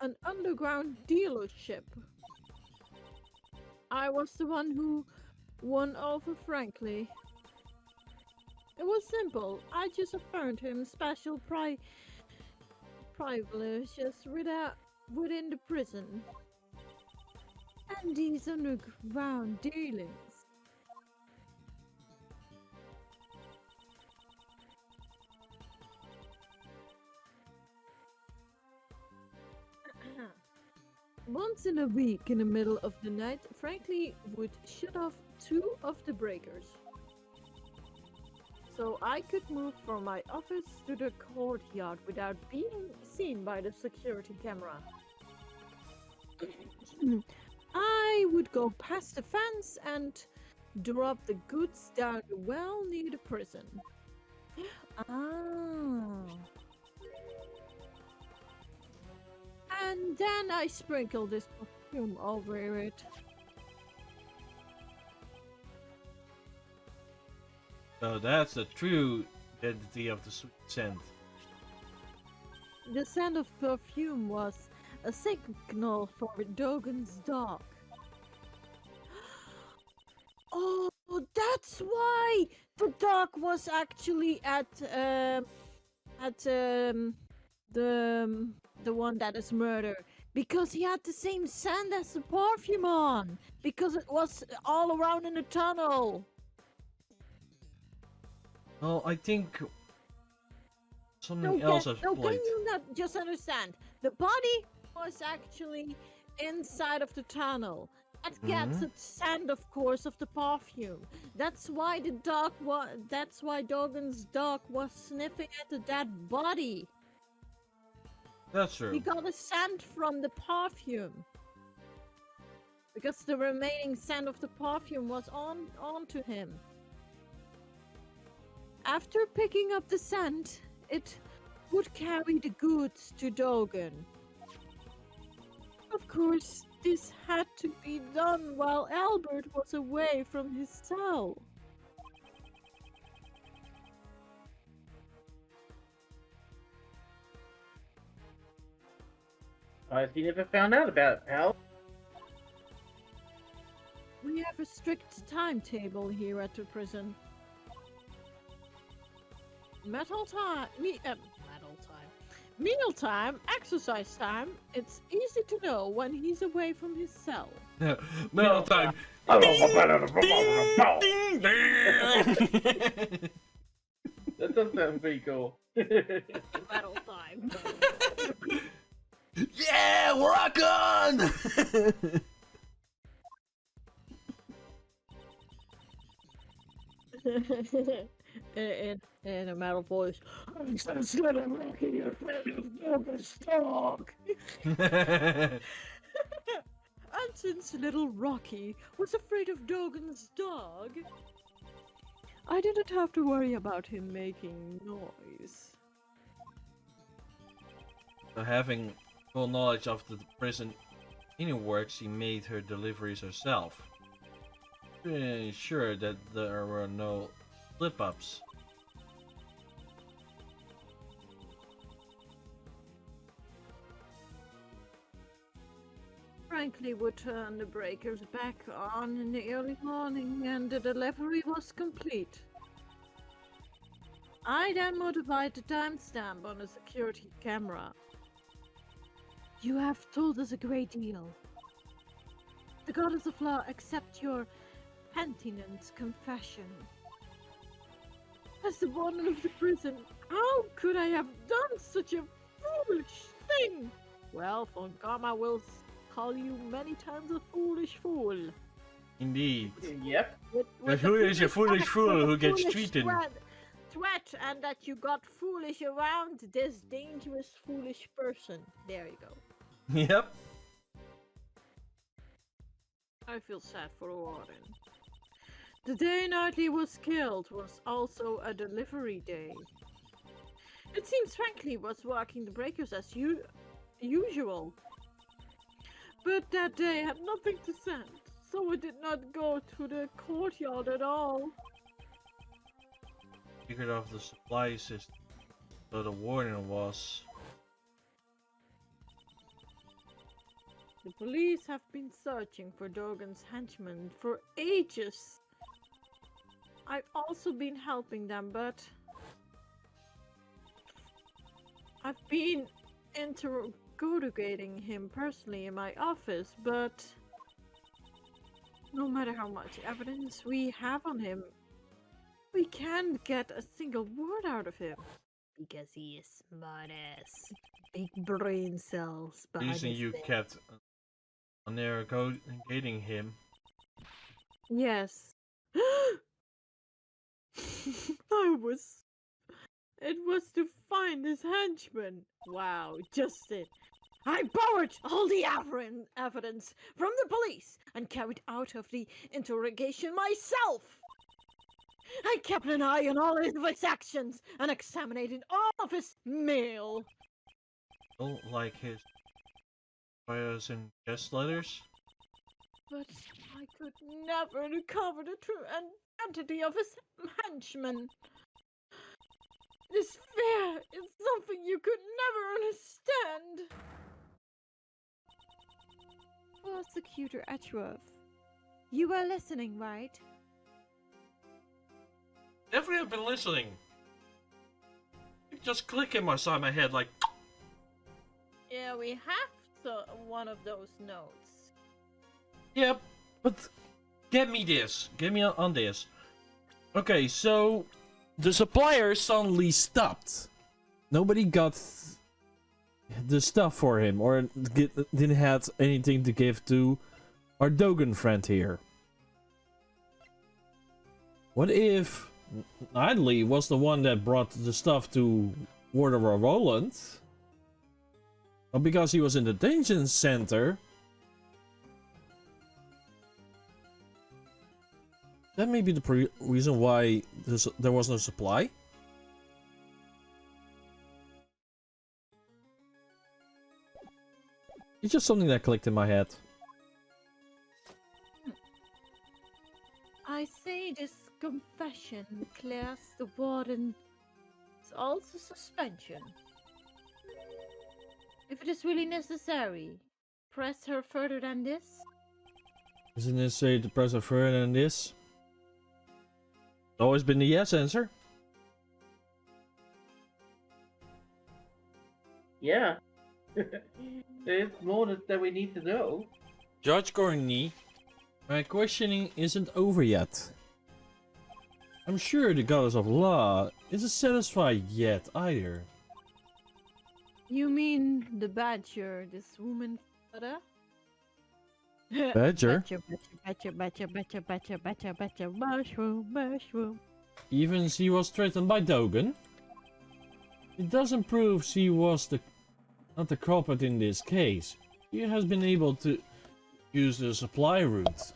an underground dealership. I was the one who won over Frankly. It was simple. I just affirmed him special privileges within the prison. And these underground dealings. Once in a week, in the middle of the night, Frankly would shut off 2 of the breakers. So I could move from my office to the courtyard without being seen by the security camera. I would go past the fence and drop the goods down the well near the prison. Ah. And then I sprinkle this perfume over it. So that's the true identity of the sweet scent. The scent of perfume was a signal for Dogan's dog. Oh, that's why the dog was actually at the one that is murdered, because he had the same scent as the perfume on, because it was all around in the tunnel. Well, I think something else has can played. you not just understand? The body was actually inside of the tunnel. That gets a scent, of course, of the perfume. That's why the dog That's why Dogan's dog was sniffing at the dead body. That's true. He got a scent from the perfume. Because the remaining scent of the perfume was onto him. After picking up the scent, it would carry the goods to Dogan. Of course, this had to be done while Albert was away from his cell. You never found out about it, pal. We have a strict timetable here at the prison. Meal time, exercise time. It's easy to know when he's away from his cell. Metal time. That does sound pretty cool. Battle time. Yeah, rock on! in a metal voice. I'm so scared of Rocky, afraid of Dogan's dog. And since little Rocky was afraid of Dogan's dog, I didn't have to worry about him making noise. So having full knowledge of the prison inner works, she made her deliveries herself, to ensure that there were no slip-ups. Frankly would turn the breakers back on in the early morning and the delivery was complete. I then modified the timestamp on the security camera. You have told us a great deal. The goddess of law accept your penitent confession. As the warden of the prison, how could I have done such a foolish thing? Well, Von Karma will call you many times a foolish fool. Indeed. Yep. But who is a foolish fool who gets treated? Threat, and that you got foolish around this dangerous foolish person. There you go. Yep. I feel sad for Warden. The day Knightley was killed was also a delivery day. It seems Frankly was working the breakers as usual. But that day had nothing to send, so it did not go to the courtyard at all. Figured off the supply system, so the warden was The police have been searching for Dogan's henchmen for ages. I've also been helping them, but I've been interrogating him personally in my office, but no matter how much evidence we have on him, we can't get a single word out of him. Because he is smart ass. Big brain cells behind Reason his you head. kept interrogating him. Yes. It was to find his henchman. Wow, just it. I borrowed all the evidence from the police and carried out of the interrogation myself. I kept an eye on all of his actions and examined all of his mail. Don't like his bios and guest letters. But I could never recover the true identity of his henchman. This fear is something you could never understand. Prosecutor Edgeworth, you were listening, right? Definitely have been listening. It just click in my side of my head like. Yeah, we have one of those notes. Yep, but Get me this. Get me on this. Okay, so the supplier suddenly stopped. nobody got the stuff for him, or didn't have anything to give to our Dogan friend here. What if Idley was the one that brought the stuff to Warder Roland? But because he was in the detention center, that may be the reason why there was no supply. It's just something that clicked in my head. I say this confession clears the warden's also suspension. If it is really necessary, press her further than this. Is it necessary to press her further than this? It's always been the yes answer. Yeah. There's more that we need to know. Judge Gorney. My questioning isn't over yet. I'm sure the goddess of law isn't satisfied yet either. You mean the badger, this woman fodder? Badger? Badger, mushroom. Even she was threatened by Dogan? It doesn't prove she was not the culprit in this case. She has been able to use the supply route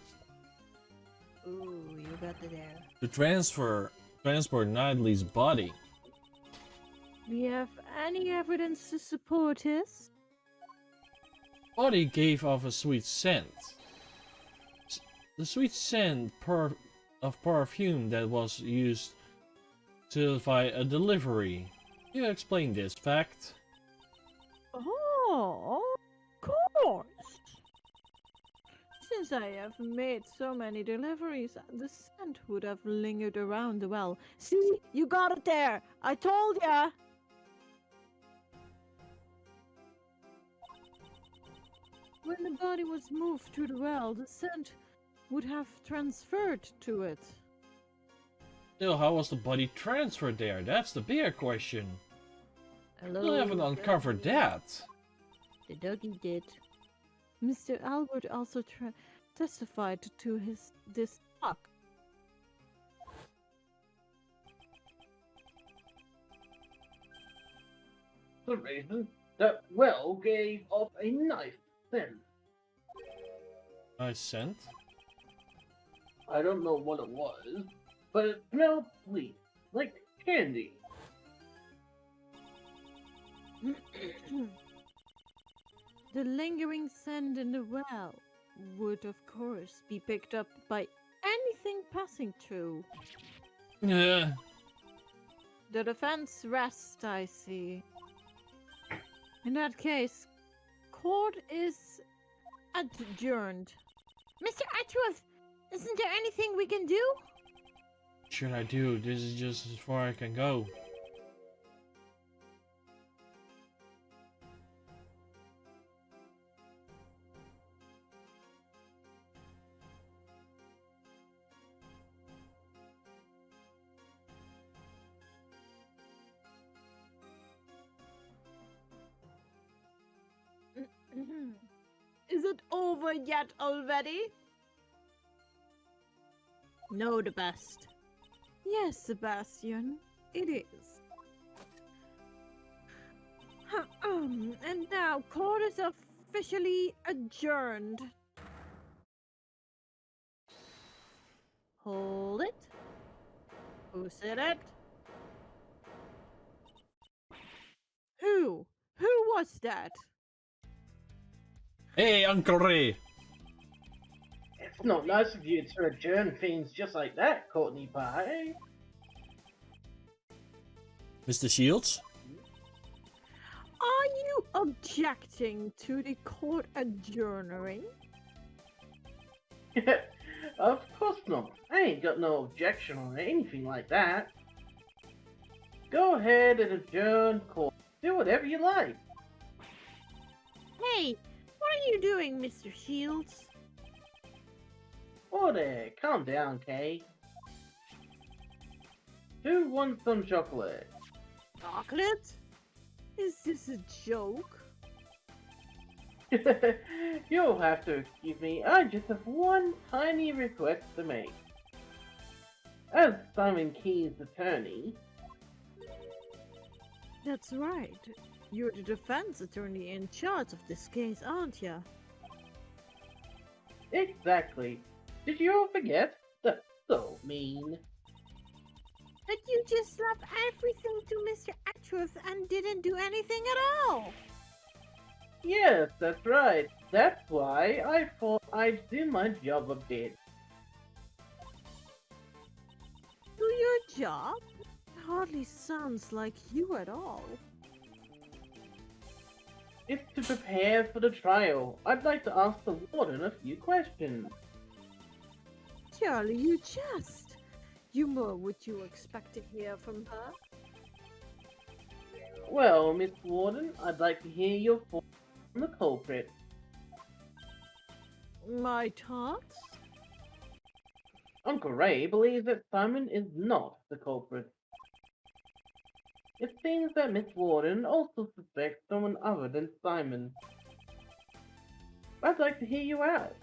Ooh, you got it there. to transport Nidley's body. Do you have any evidence to support this? Body gave off a sweet scent. The sweet scent of perfume that was used to justify a delivery. You explain this fact. Oh, of course. Since I have made so many deliveries, the scent would have lingered around the well. See, you got it there. I told ya. When the body was moved to the well, the scent would have transferred to it. Still, how was the body transferred there? That's the bigger question. Hello, Still haven't uncovered that. The doggy did. Mr. Albert also testified to this talk. The reason that well gave off a nice scent. Nice scent. I don't know what it was, but it smelled sweet, like candy. The lingering scent in the well would, of course, be picked up by anything passing through. Yeah. The defense rests, I see. In that case, court is adjourned. Mr. Edgeworth, isn't there anything we can do? What should I do? This is just as far I can go. Is it over yet already? No, the best. Yes, Sebastian, it is. And now, court is officially adjourned. Hold it. Who said it? Who? Who was that? Hey, Uncle Ray! It's not nice of you to adjourn things just like that, Courtney Pie. Mr. Shields? Are you objecting to the court adjourning? Of course not. I ain't got no objection or anything like that. Go ahead and adjourn court. Do whatever you like. Hey, what are you doing, Mr. Shields? Oh there, calm down, Kay. Who wants some chocolate? Chocolate? Is this a joke? You'll have to excuse me, I just have one tiny request to make. As Simon Key's attorney... That's right. You're the defense attorney in charge of this case, aren't you? Exactly. Did you all forget? That's so mean. That you just left everything to Mr. Edgeworth and didn't do anything at all! Yes, that's right. That's why I thought I'd do my job a bit. Do your job? It hardly sounds like you at all. It's to prepare for the trial. I'd like to ask the warden a few questions. Surely you jest. You know what you expect to hear from her. Well, Miss Warden, I'd like to hear your thoughts on the culprit. My thoughts? Uncle Ray believes that Simon is not the culprit. It seems that Miss Warden also suspects someone other than Simon. I'd like to hear you out.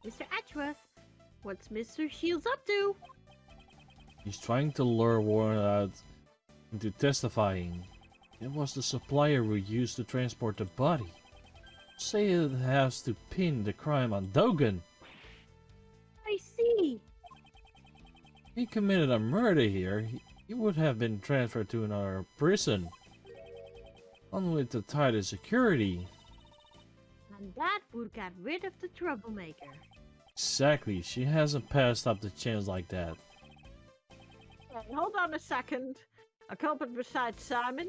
Mr. Edgeworth, what's Mr. Shields up to? He's trying to lure Warren out into testifying. It was the supplier we used to transport the body. Say it has to pin the crime on Dogan. I see. If he committed a murder here, he would have been transferred to another prison. One with the tighter security. And that would get rid of the troublemaker. Exactly, she hasn't passed up the chance like that. Hey, hold on a second. A culprit besides Simon?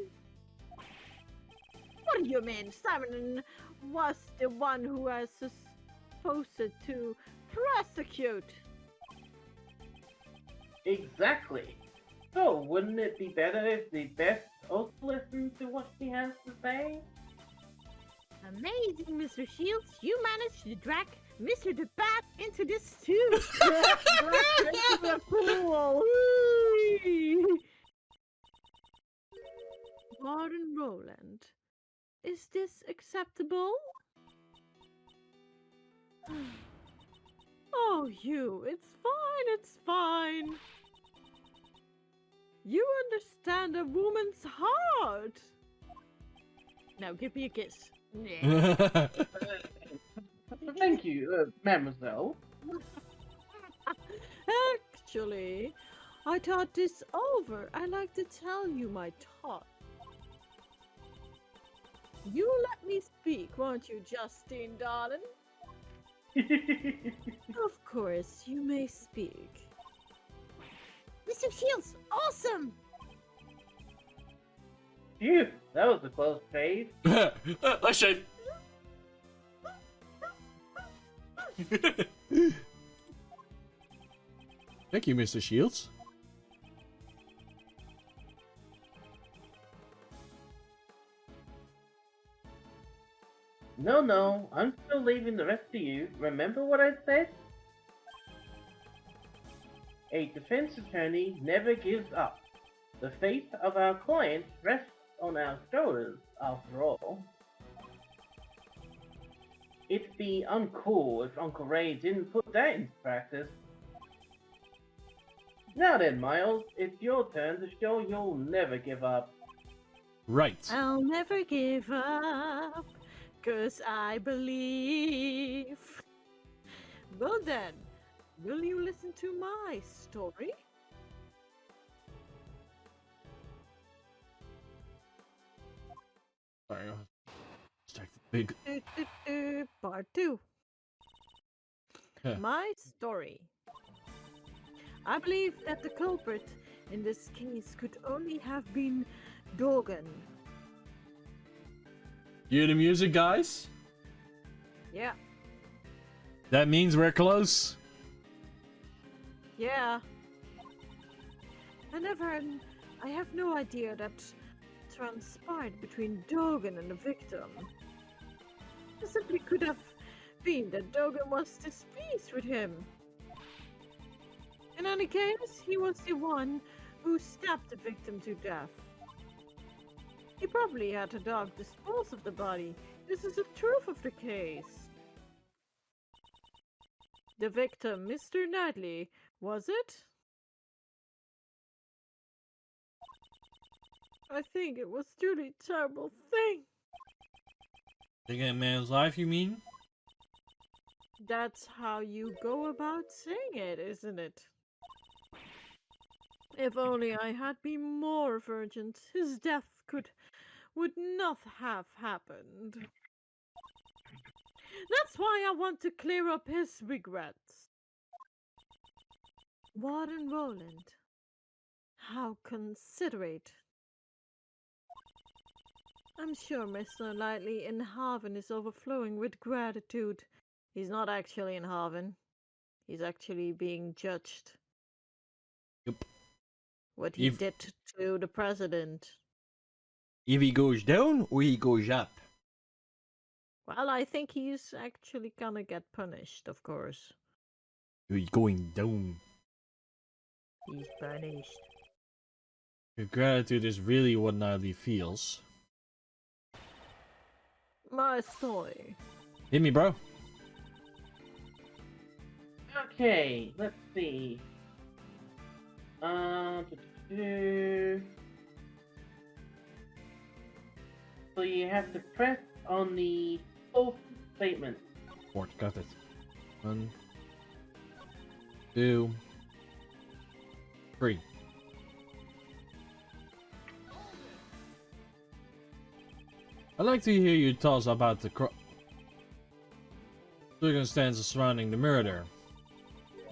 What do you mean? Simon was the one who was supposed to prosecute. Exactly. So, wouldn't it be better if the best also listened to what she has to say? Amazing, Mr. Shields. You managed to drag Mr. the Bat into this too. Into the pool. Whee! Warden Roland, is this acceptable? Oh, you. It's fine. It's fine. You understand a woman's heart. Now give me a kiss. Thank you, mademoiselle. Actually, I thought this over. I'd like to tell you my thought. You let me speak, won't you, Justine, darling? Of course, you may speak. Mr. Shields, awesome! Phew, that was a close shave. Let's shave. Thank you, Mr. Shields. No, I'm still leaving the rest of you. Remember what I said? A defense attorney never gives up. The fate of our client rests on our shoulders, after all. It'd be uncool if Uncle Ray didn't put that into practice. Now then, Miles, it's your turn to show you'll never give up. Right. I'll never give up, 'cause I believe. Well then, will you listen to my story? Sorry. Stack the big. Part 2. Huh. My story. I believe that the culprit in this case could only have been Dogen. You the music, guys? Yeah, That means we're close. yeah. I have no idea that transpired between Dogen and the victim. It simply could have been that Dogen was displeased with him. In any case, he was the one who stabbed the victim to death. He probably had a dog dispose of the body. This is the truth of the case. The victim, Mr. Knightley, was it? I think it was truly a terrible thing. Taking a man's life, you mean? That's how you go about saying it, isn't it? If only I had been more urgent, his death would not have happened. That's why I want to clear up his regrets. Warden Roland, how considerate. I'm sure Mr. Knightley in Haven is overflowing with gratitude. He's not actually in Haven. He's actually being judged. Yep. What he did to the president. If he goes down or he goes up. Well, I think he's actually gonna get punished, of course. He's going down. He's punished. Your gratitude is really what Natalie feels. My story. Hit me, bro. Okay, let's see. So you have to press on the false statement. Fort, got it. 1, 2, 3. I'd like to hear you tell us about the circumstances surrounding the murder.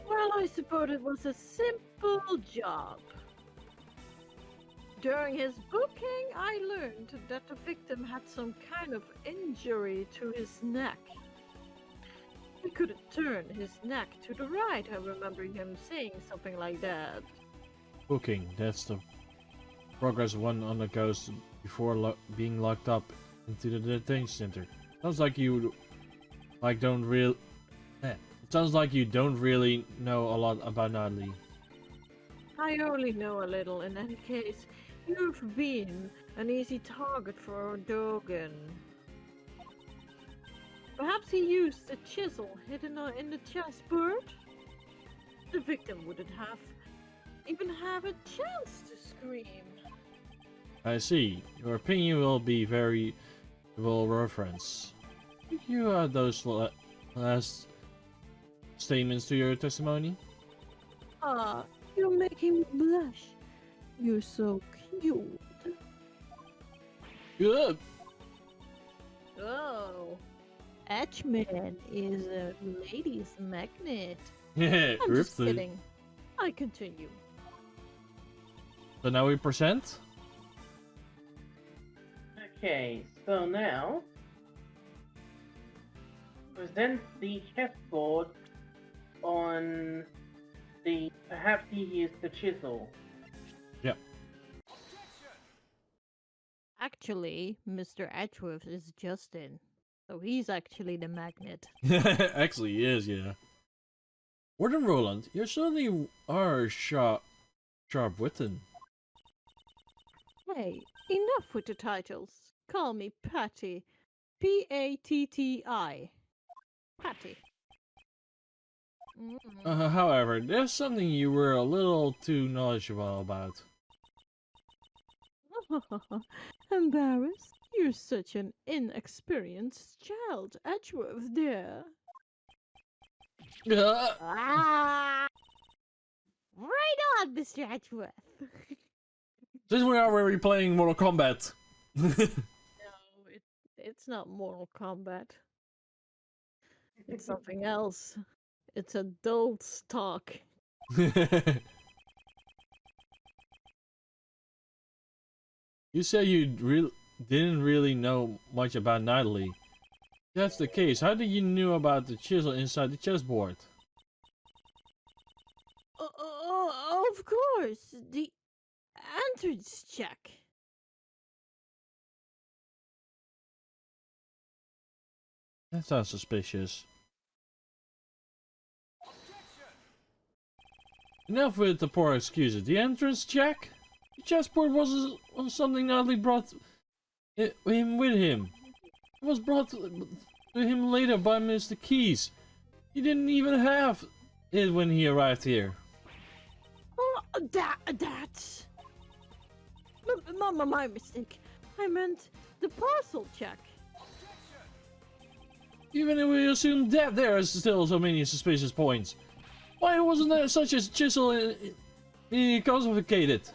Well, I suppose it was a simple job. During his booking, I learned that the victim had some kind of injury to his neck. He couldn't turn his neck to the right. I remember him saying something like that. Booking, that's the progress one undergoes before being locked up into the detention center. Sounds like you don't really. It sounds like you don't really know a lot about Natalie. I only know a little. In any case, you've been an easy target for Dogen. Perhaps he used a chisel hidden in the chessboard? The victim wouldn't even have a chance to scream. I see. Your opinion will be very well referenced. Did you add those last statements to your testimony? Ah, you're making me blush. You're so cute. Good. Oh, Edgeman is a ladies' magnet. Yeah, I'm just kidding. I continue. So now we present? Okay, so now present the chessboard on the. Perhaps he used the chisel. Yep. Actually, Mr. Edgeworth is Justin, so he's actually the magnet. Actually, he is, yeah. Warden Roland, you certainly are sharp-witted. Hey, enough with the titles. Call me Patty. P-A-T-T-I. Patty. However, there's something you were a little too knowledgeable about. Embarrassed? You're such an inexperienced child, Edgeworth, dear. Ah! Right on, Mr. Edgeworth. Since we are already playing Mortal Kombat. No, it's not Mortal Kombat. It's something else. It's adults talk. You said you didn't really know much about Natalie. If that's the case, how did you know about the chisel inside the chessboard? Of course, the entrance check. That sounds suspicious. Enough with the poor excuses. The entrance check? The chessboard was something Natalie brought him with him. It was brought to him later by Mr. Keys. He didn't even have it when he arrived here. Oh, that's... My mistake. I meant the parcel check. Even if we assume that there are still so many suspicious points. Why wasn't there such a chisel confiscated?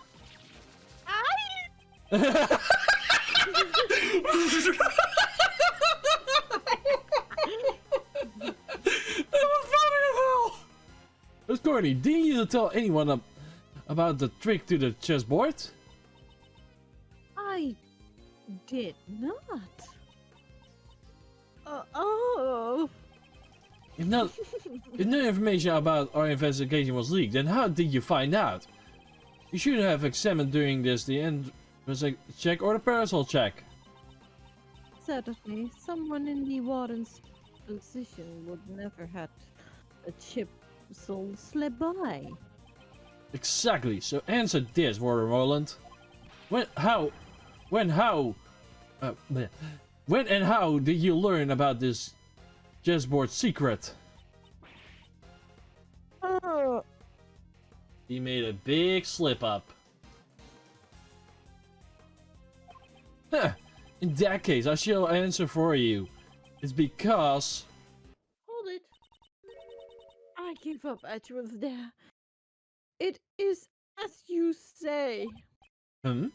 That was funny as hell! Miss Courtney, didn't you tell anyone about the trick to the chessboard? I did not. Oh. If no information about our investigation was leaked, then how did you find out? You should have examined during this the entrance check or the parcel check. Certainly, someone in the warden's position would never have a chip soul slip by. Exactly. So answer this, Warden Roland. When and how did you learn about this chessboard secret? Oh. He made a big slip up. Huh. In that case, I shall answer for you. It's because... Hold it. I give up, Edgeworth there. It is as you say. And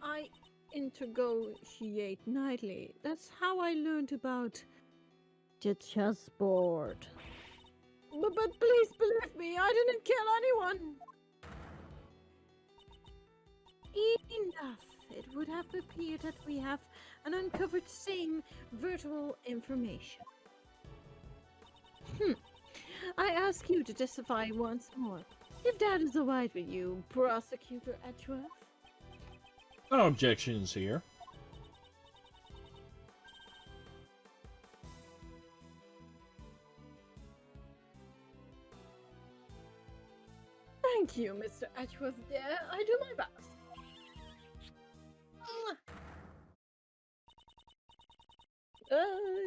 I intergociate nightly. That's how I learned about the chessboard. But please believe me, I didn't kill anyone. Enough. It would have appeared that we have uncovered same virtual information. I ask you to testify once more. If that is alright with you, Prosecutor Edgeworth. No objections here. Thank you, Mr. Edgeworth dear. I do my best.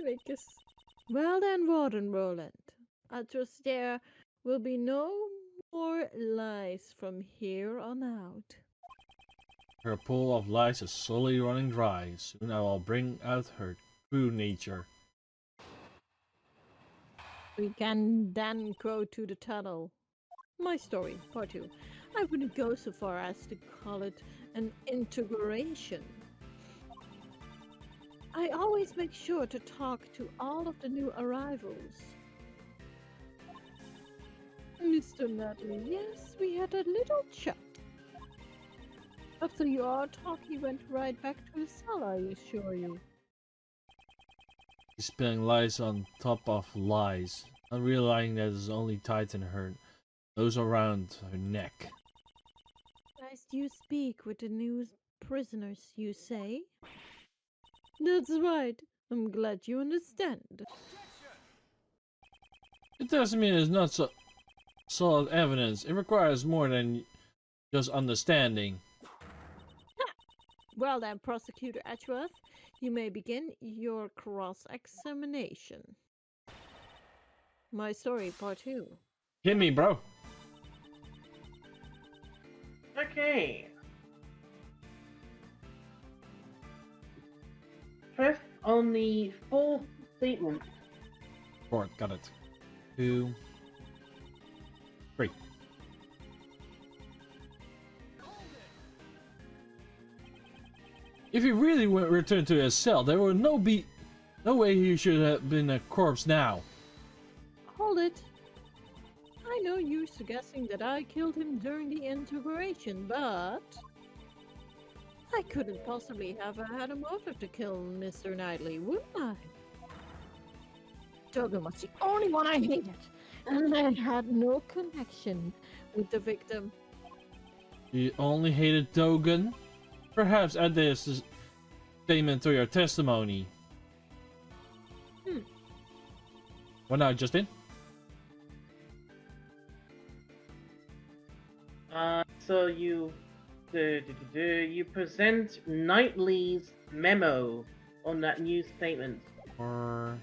Lucas. Well then, Warden Roland. I trust there will be no more lies from here on out. Her pool of lies is slowly running dry. Soon I will bring out her true nature. We can then go to the tunnel. My story, part 2. I wouldn't go so far as to call it an integration. I always make sure to talk to all of the new arrivals. Mr. Natalie, yes, we had a little chat. After your talk, he went right back to his cell, I assure you. He's spilling lies on top of lies, not realizing that it's only tighten her nose around her neck. Nice you speak with the new prisoners, you say? That's right. I'm glad you understand. It doesn't mean it's not so solid evidence. It requires more than just understanding. Well then, Prosecutor Edgeworth, you may begin your cross-examination. My story, part 2. Hit me, bro. Okay. First, on the fourth statement. Report, got it. 2, 3. If he really went returned to his cell, there would no way he should have been a corpse now. Hold it. I know you're suggesting that I killed him during the interrogation, but I couldn't possibly have had a motive to kill Mr. Knightley, would I? Dogan was the only one I hated, and I had no connection with the victim. You only hated Dogan? Perhaps add this statement to your testimony. What now, Justin? So you present Knightley's memo on that new statement. Or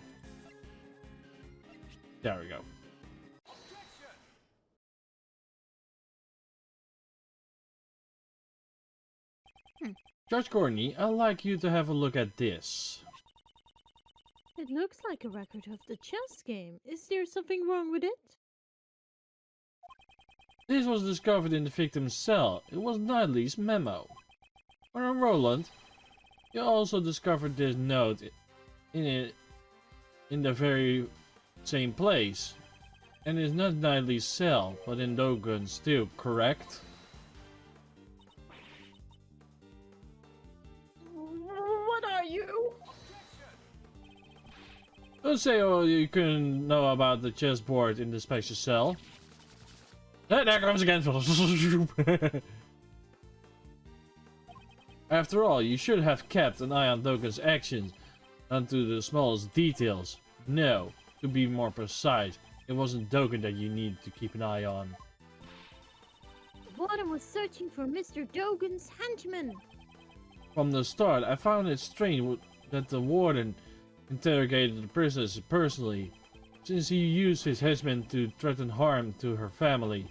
there we go. Judge Courtney, I'd like you to have a look at this. It looks like a record of the chess game. Is there something wrong with it? This was discovered in the victim's cell. It was Knightley's memo. When Roland, you also discovered this note in the very same place. And it's not Knightley's cell, but in Dogan's too, correct? What are you? Don't say you couldn't know about the chessboard in the special cell. There comes again. After all, you should have kept an eye on Dogan's actions, down to the smallest details. No, to be more precise, it wasn't Dogan that you needed to keep an eye on. The warden was searching for Mr. Dogan's henchman. From the start, I found it strange that the warden interrogated the prisoners personally, since he used his henchmen to threaten harm to her family.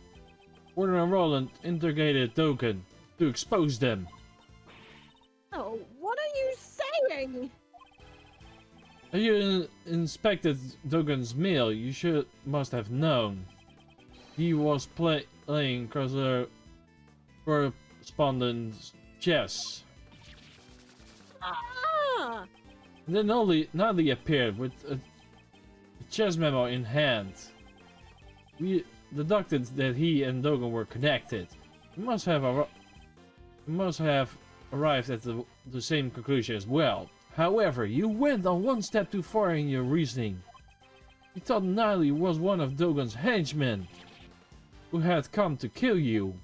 Warden and Roland interrogated Dogan to expose them. Oh, what are you saying? If you inspected Dogan's mail, you must have known. He was playing correspondence chess. Ah! Then Natalie appeared with a chess memo in hand. We deducted that he and Dogan were connected. He must have arrived at the same conclusion as well. However, you went on one step too far in your reasoning. You thought Knightley was one of Dogan's henchmen who had come to kill you.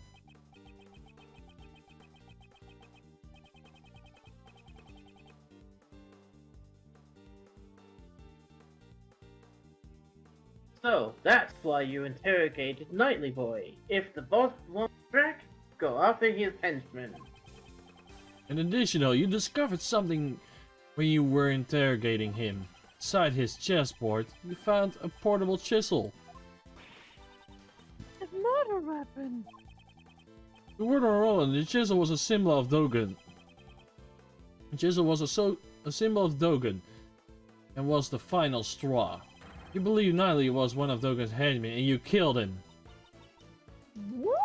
So, that's why you interrogated Knightley Boy. If the boss wants track, go after his henchmen. In addition, you discovered something when you were interrogating him. Inside his chessboard, you found a portable chisel. A murder weapon. The word on Roland, the chisel was a symbol of Dogan. The chisel was a symbol of Dogan, and was the final straw. You believe Knightley was one of Dogan's henchmen, and you killed him. What?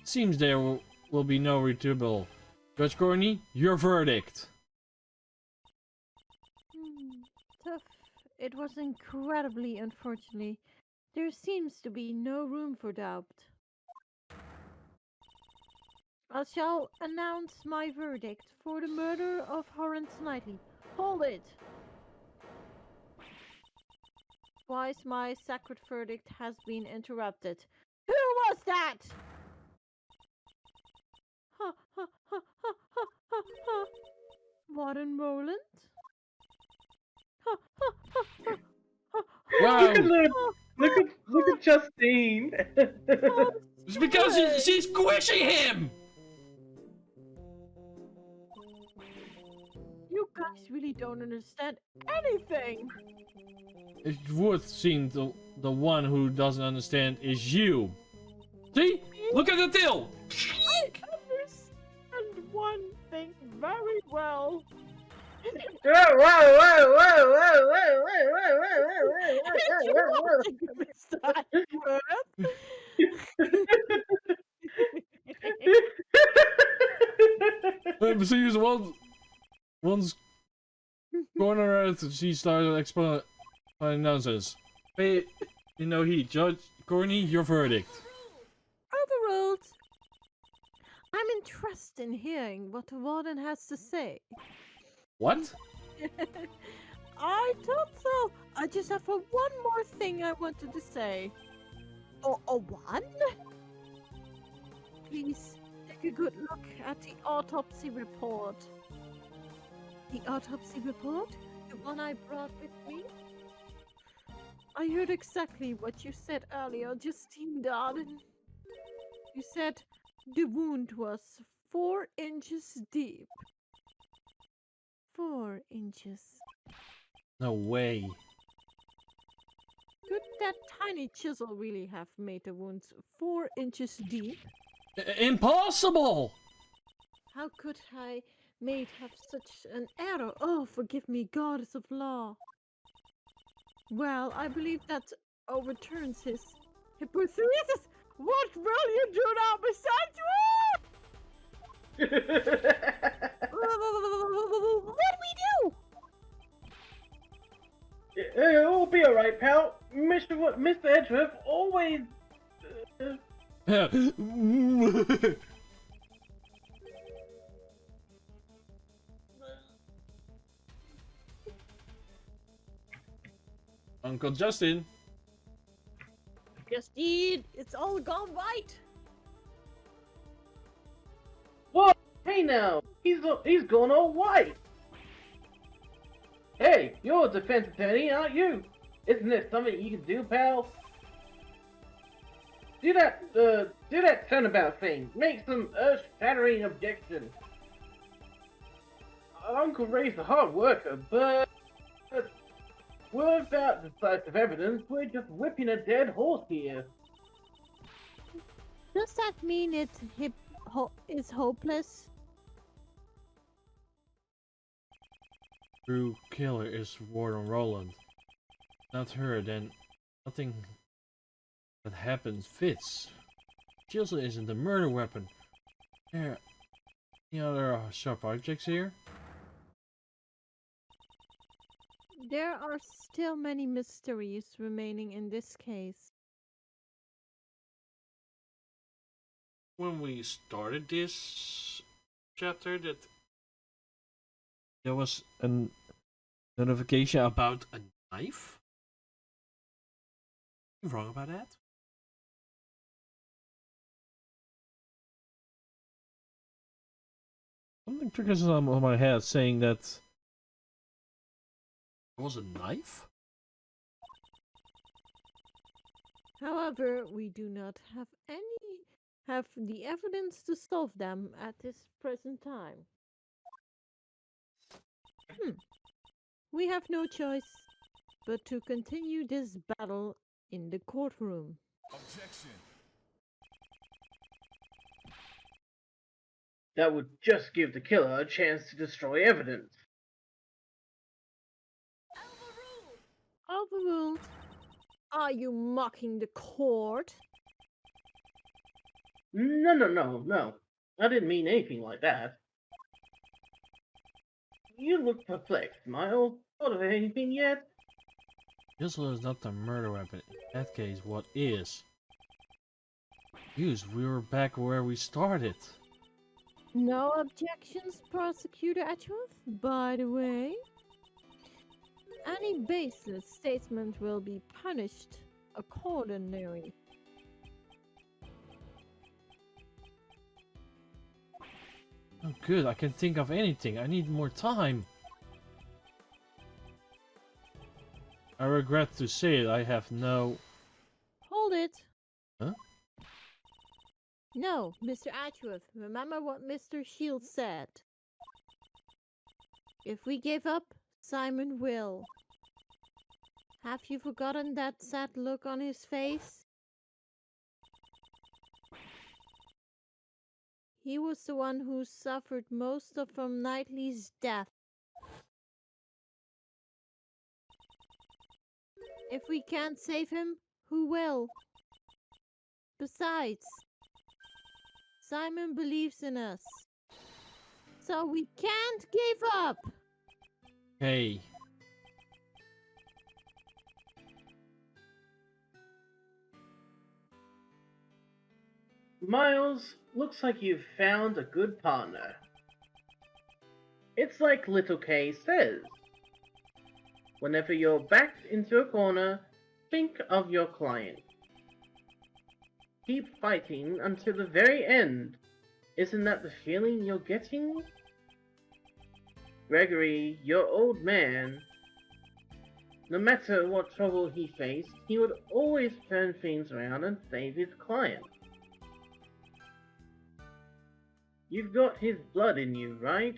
Seems there will be no retribual. Judge Courtney, your verdict. Tough. It was incredibly unfortunate. There seems to be no room for doubt. I shall announce my verdict for the murder of Horrence Knightley. Hold it! Twice my sacred verdict has been interrupted. Who was that? Ha ha ha ha ha ha ha. Warden Roland? Ha ha ha ha ha Look at Wow! look at Justine. It's because she's squishing him! You guys really don't understand anything! It would seem the one who doesn't understand is you. See? Look at the tail! I understand one thing very well. Whoa, whoa, whoa, whoa, whoa, whoa, whoa, whoa, So you once going around, she started explaining nonsense. Hey, you know, Judge Corny, your verdict. Overruled. I'm interested in hearing what the warden has to say. What? I thought so. I just have one more thing I wanted to say. One? Please take a good look at the autopsy report. The autopsy report? The one I brought with me? I heard exactly what you said earlier, Justine darling. You said the wound was 4 inches deep. 4 inches. No way. Could that tiny chisel really have made the wounds 4 inches deep? Impossible! How could I have such an error? Oh, forgive me, goddess of law. Well, I believe that overturns his hypothesis. What will you do now, besides what do we do? It'll be alright, pal. Mr. Edgeworth always. Uncle Justin. Justine, it's all gone right. What? Hey now, he's gone all white. Hey, you're a defense attorney, aren't you? Isn't there something you can do, pal? Do that turnabout thing. Make some earth-shattering objection. Uncle Ray's a hard worker, but without decisive evidence, we're just whipping a dead horse here. Does that mean it is hopeless? True killer is Warden Roland. Not her, then nothing that happens fits. Chisel isn't a murder weapon. There any other sharp objects here? There are still many mysteries remaining in this case. When we started this chapter, that There was a notification about a knife? You wrong about that? Something triggers on my head saying that there was a knife? However, we do not have the evidence to solve them at this present time. We have no choice but to continue this battle in the courtroom. Objection. That would just give the killer a chance to destroy evidence. Overruled. Are you mocking the court? No. I didn't mean anything like that. You look perplexed, Miles. Thought of anything yet? Chisel is not the murder weapon. In that case, what is? Use, we were back where we started. No objections, Prosecutor Edgeworth? By the way, any baseless statement will be punished accordingly. Oh, good, I can think of anything. I need more time. I regret to say it, I have no... Hold it! Huh? No, Mr. Edgeworth, remember what Mr. Shields said. If we give up, Simon will. Have you forgotten that sad look on his face? He was the one who suffered most from Knightley's death. If we can't save him, who will? Besides, Simon believes in us. So we can't give up! Hey. Miles, looks like you've found a good partner. It's like Little K says. Whenever you're backed into a corner, think of your client. Keep fighting until the very end. Isn't that the feeling you're getting? Gregory, your old man, no matter what trouble he faced, he would always turn things around and save his client. You've got his blood in you, right?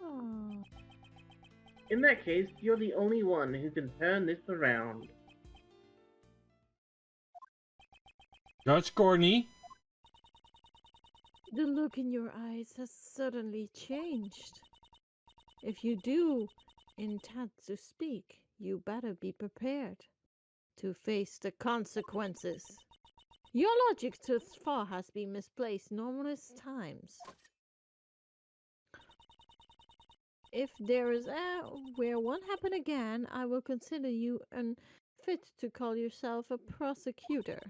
Aww. In that case, you're the only one who can turn this around. Judge Courtney? The look in your eyes has suddenly changed. If you do intend to speak, you better be prepared to face the consequences. Your logic thus far has been misplaced numerous times. If there is where one happen again, I will consider you unfit to call yourself a prosecutor,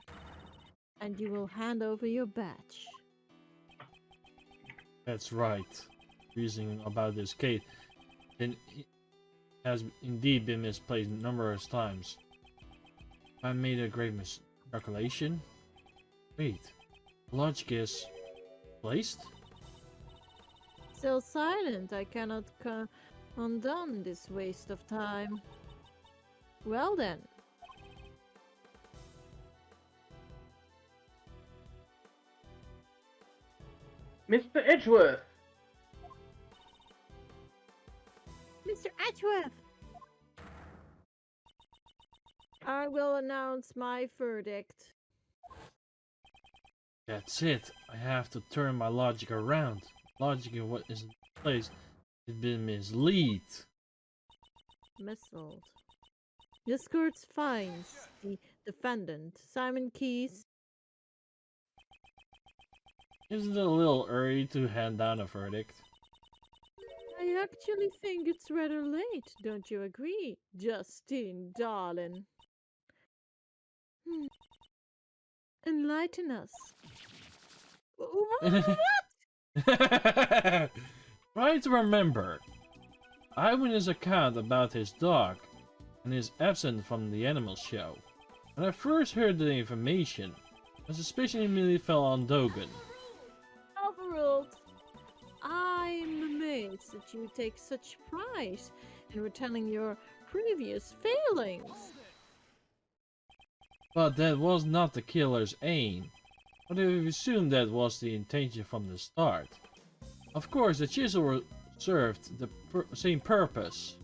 and you will hand over your badge. That's right. Reasoning about this case has indeed been misplaced numerous times. I made a great miscalculation. Wait, logic is placed? Still silent, I cannot undone this waste of time. Well then. Mr. Edgeworth! Mr. Edgeworth! I will announce my verdict. That's it. I have to turn my logic around. Logic in what is in place has been misled. Missold. This court finds the defendant, Simon Keyes. Isn't it a little early to hand down a verdict? I actually think it's rather late, don't you agree, Justine, darling? Enlighten us. What? Try to remember. Eyewitness account about his dog and his absence from the animal show. When I first heard the information, my suspicion immediately fell on Dogan. Overruled. I'm amazed that you take such pride in retelling your previous failings. But that was not the killer's aim. But I assumed that was the intention from the start. Of course, the chisel served the same purpose.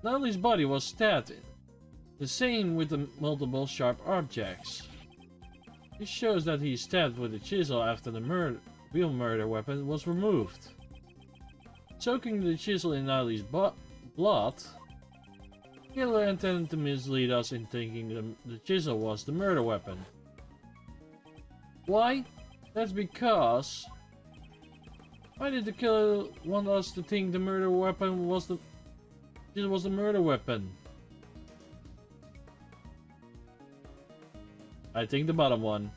Natalie's body was stabbed. The same with the multiple sharp objects. This shows that he stabbed with a chisel after the real murder weapon was removed. Soaking the chisel in Natalie's blood, the killer intended to mislead us in thinking the chisel was the murder weapon. Why? That's because... Why did the killer want us to think the murder weapon was the... chisel was the murder weapon? I think the bottom one.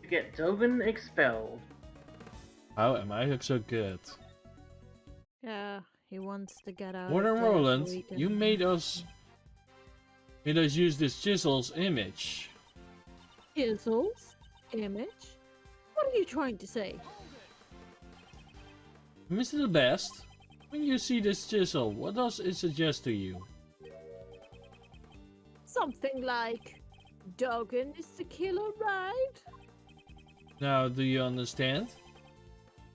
to get Dogan expelled. How am I so good? Yeah, he wants to get out Warden of there so Roland, he can... you made us use this chisel's image. Chisels? Image? What are you trying to say? Mr. The Best, when you see this chisel, what does it suggest to you? Something like... Dogan is the killer, right? Now, do you understand?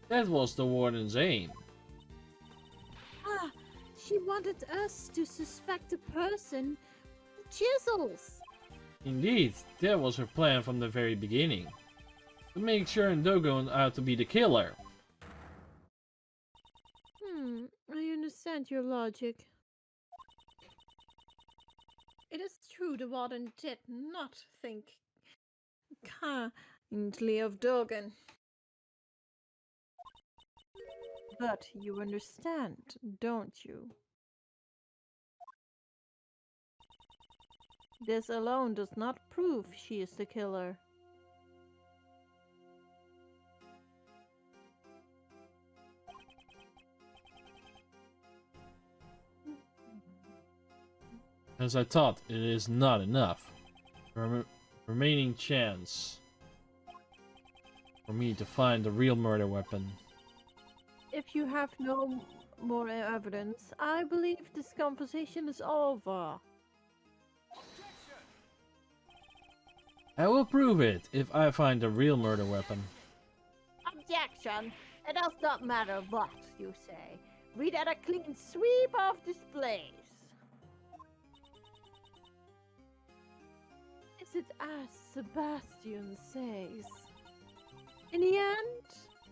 That was the Warden's aim. Ah, she wanted us to suspect a person with chisels. Indeed, that was her plan from the very beginning. To make sure Dogon out to be the killer. I understand your logic. It is true the warden did not think kindly of Dogan. But you understand, don't you? This alone does not prove she is the killer. As I thought, it is not enough. Remaining chance for me to find the real murder weapon. If you have no more evidence, I believe this conversation is over. I will prove it if I find the real murder weapon. Objection! It does not matter what you say. We'd had a clean sweep of this place. Is it as Sebastian says? In the end,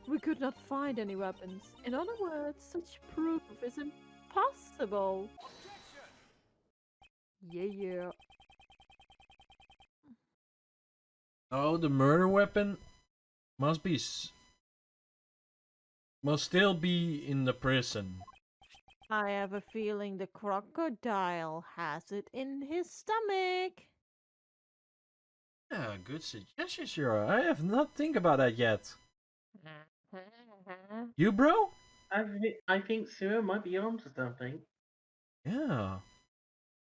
we could not find any weapons. In other words, such proof is impossible. Yeah. Oh, the murder weapon must still be in the prison. I have a feeling the crocodile has it in his stomach. Yeah, good suggestion, Sira. I have not think about that yet. You, bro? I think Sira might be onto something. Yeah.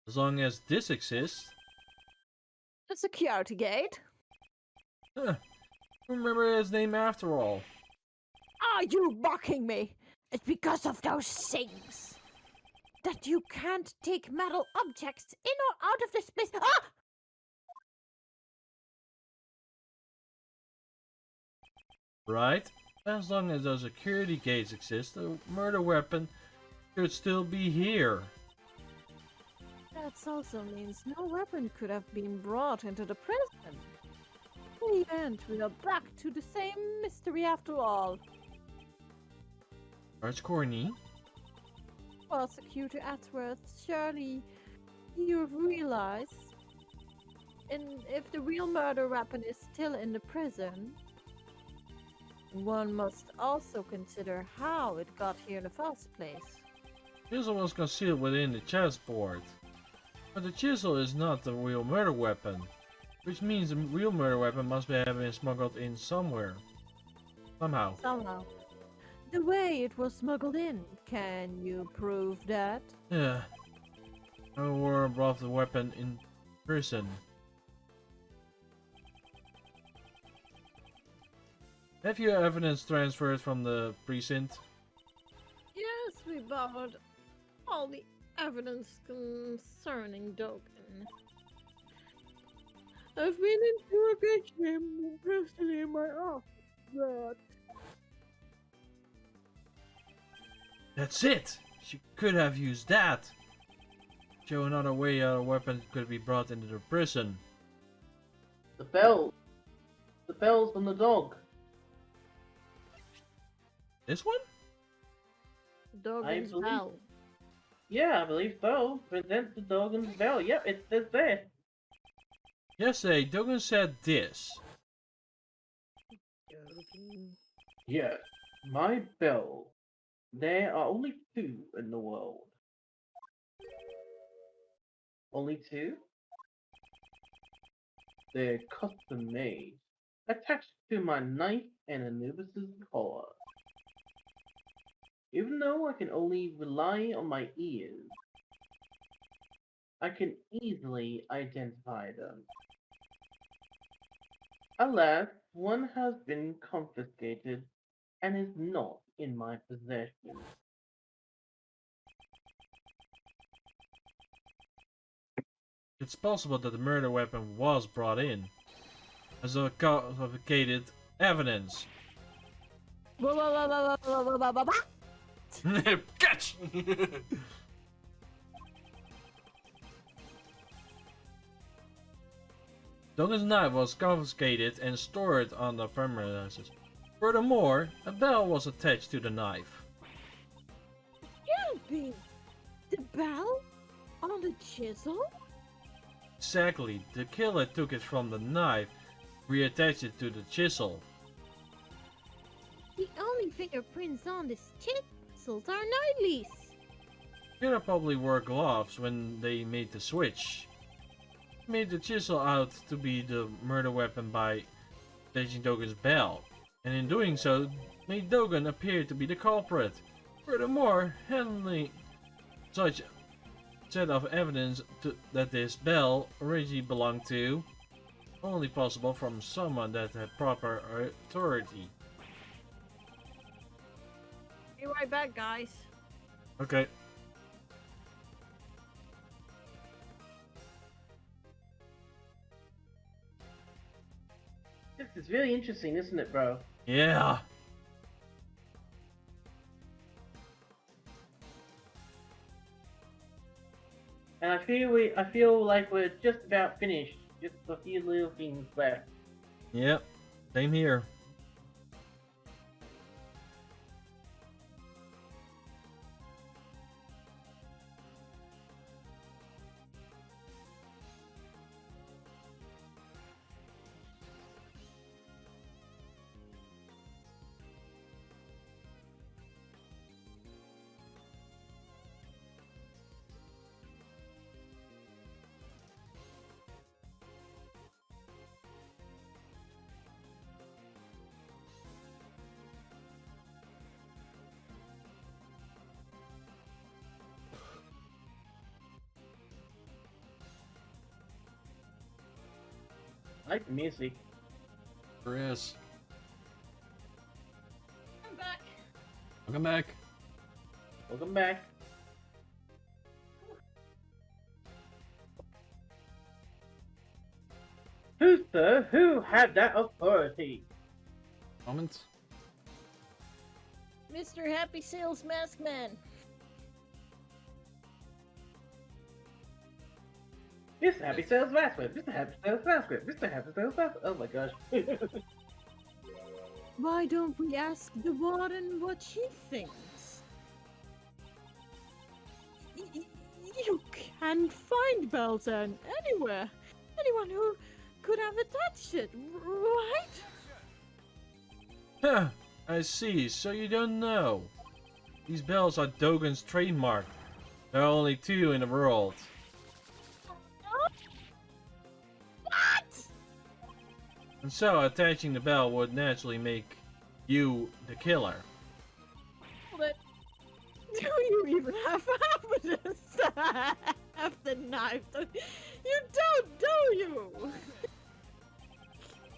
As long as this exists. The security gate? Huh. Remember his name after all. Are you mocking me? It's because of those things that you can't take metal objects in or out of this place. Ah! Right? As long as those security gates exist, the murder weapon should still be here. That also means no weapon could have been brought into the prison. In the end, we are back to the same mystery after all. Arch Corny? Prosecutor Edgeworth, surely you've realized, and if the real murder weapon is still in the prison, one must also consider how it got here in the first place. Chisel was concealed within the chessboard. But the chisel is not the real murder weapon. Which means the real murder weapon must have been smuggled in somewhere. Somehow. The way it was smuggled in, can you prove that? Yeah. No war brought the weapon in prison. Have you evidence transferred from the precinct? Yes, we borrowed all the evidence concerning Dogan. I've been interrogating him in person in my office, but... That's it! She could have used that! Show another way a weapon could be brought into the prison. The bell. The bell's on the dog. This one? Dogan's believe- bell. Yeah, I believe so. Present the Dogan's bell. Yep, it says there. Yesterday, Dogan said this. Yes, my bell. There are only 2 in the world. Only 2? They're custom made. attached to my knife and Anubis's collar. Even though I can only rely on my ears, I can easily identify them. Alas, one has been confiscated and is not in my possession. It's possible that the murder weapon was brought in as a confiscated evidence. Catch! Dogan's knife was confiscated and stored on the premises. Furthermore, a bell was attached to the knife. Can't be. The bell? On the chisel? Exactly, the killer took it from the knife, reattached it to the chisel. The only fingerprints on this chisels are Knightley's. Killer probably wore gloves when they made the switch. Made the chisel out to be the murder weapon by attaching Dogan's bell, and in doing so, made Dogan appear to be the culprit. Furthermore, handling such set of evidence that this bell originally belonged to, only possible from someone that had proper authority. Be right back, guys. Okay. This is really interesting, isn't it, bro? Yeah. And I feel like we're just about finished. Just a few little things left. Yep. Same here. I like the music. Chris. I'm back. Welcome back. Welcome back. Who, sir? Who had that authority? Moment. Mr. Happy Sales Mask Man. Mr. Happy Sales Basket. Mr. Happy Sales Basket. Mr. Happy Sales Basket. Oh my gosh. Why don't we ask the warden what she thinks? You can't find Belton anywhere. Anyone who could have attached it, right? Huh. I see. So you don't know. These bells are Dogan's trademark. There are only 2 in the world. What? And so attaching the bell would naturally make you the killer. But do you even have evidence to have the knife? You don't, do you?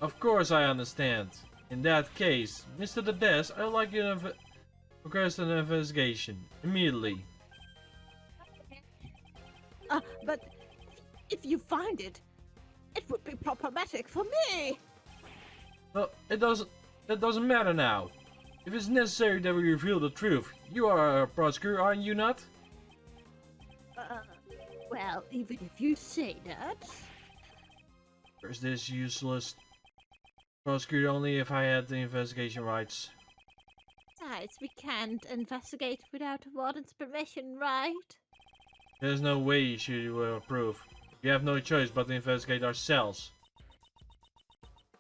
Of course I understand. In that case, Mr. The Best, I'd like you to request an investigation. Immediately. But if you find it, it would be problematic for me. Well, that doesn't matter now. If it's necessary that we reveal the truth, you are a prosecutor, aren't you not? Well, even if you say that. Or is this useless? Prosecutor only if I had the investigation rights. Besides, we can't investigate without the warden's permission, right? There's no way she will approve. We have no choice but to investigate ourselves.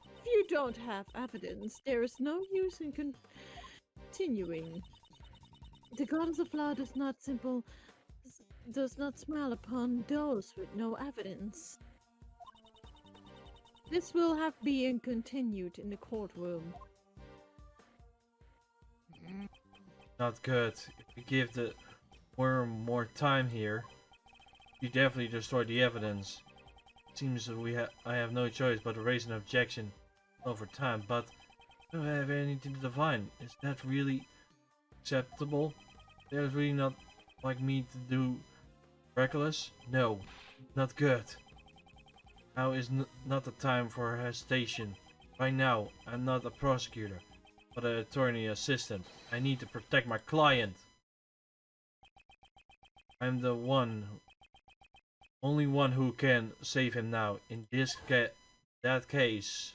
If you don't have evidence, there is no use in continuing. The goddess of law does not smile upon those with no evidence. This will have being continued in the courtroom. Not good. If we give the worm more time here, you definitely destroy the evidence. Seems that I have no choice but to raise an objection over time, but I don't have anything to divine. Is that really acceptable? There's really not like me to do reckless? No, not good. Now is not the time for hesitation. Right now, I'm not a prosecutor, but an attorney assistant. I need to protect my client. I'm the only one who can save him now. In that case,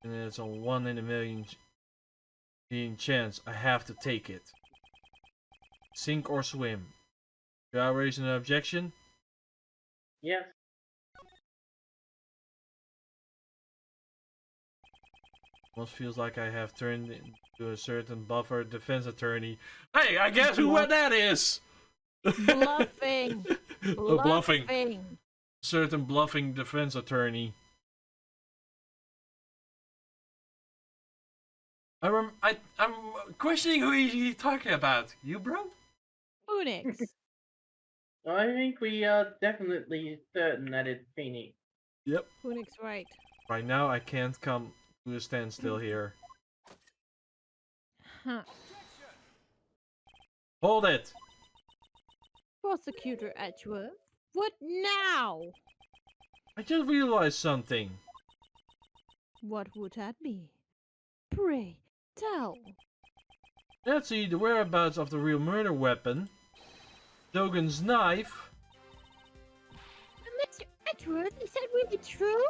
and it's a 1 in a million chance. I have to take it. Sink or swim. Do I raise an objection? Yes. Almost feels like I have turned into a certain buffer defense attorney. Hey, I guess who that is! Bluffing. Bluffing. Certain bluffing defense attorney. I'm questioning who he's talking about. You, bro? Phoenix. I think we are definitely certain that it's Phoenix. Yep. Phoenix, right. Right now, I can't come to a standstill here. Huh. Hold it! Prosecutor Edgeworth. What now? I just realized something. What would that be? Pray, tell. Let's see the whereabouts of the real murder weapon. Dogan's knife. Mr. Edgeworth, is that really true?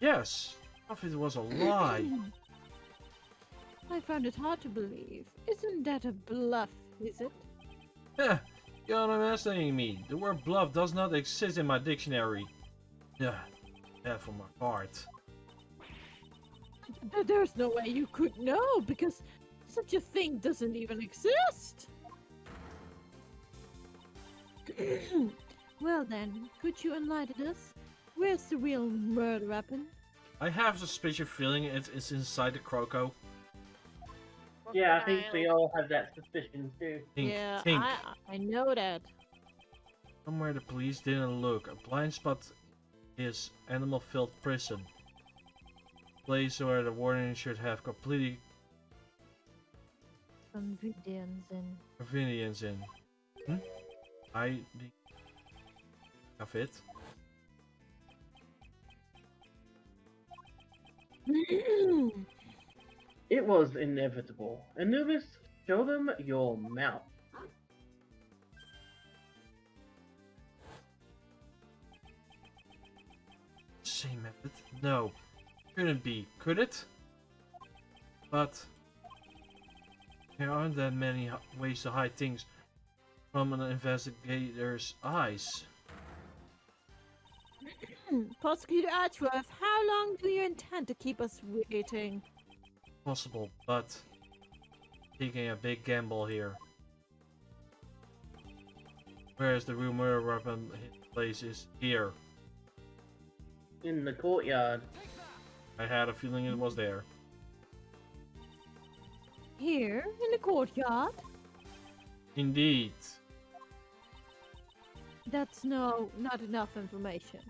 Yes. If it was a lie. I found it hard to believe. Isn't that a bluff, is it? Heh, you're underestimating me. The word bluff does not exist in my dictionary. Yeah, that for my part. There's no way you could know, because such a thing doesn't even exist. Well then, could you enlighten us? Where's the real murder weapon? I have a suspicious feeling it is inside the croco. Yeah, I think we all have that suspicion too. Think, Yeah, think. I know that. Somewhere the police didn't look. A blind spot is animal-filled prison. Place where the warden should have completely convenience in. I have it. It was inevitable. Anubis, show them your mouth. Same method? No. Couldn't be, could it? But there aren't that many ways to hide things from an investigator's eyes. Prosecutor Edgeworth, how long do you intend to keep us waiting? Possible, but taking a big gamble here. Whereas the real murder weapon place is here. In the courtyard. I had a feeling it was there. Here, in the courtyard? Indeed. That's not enough information.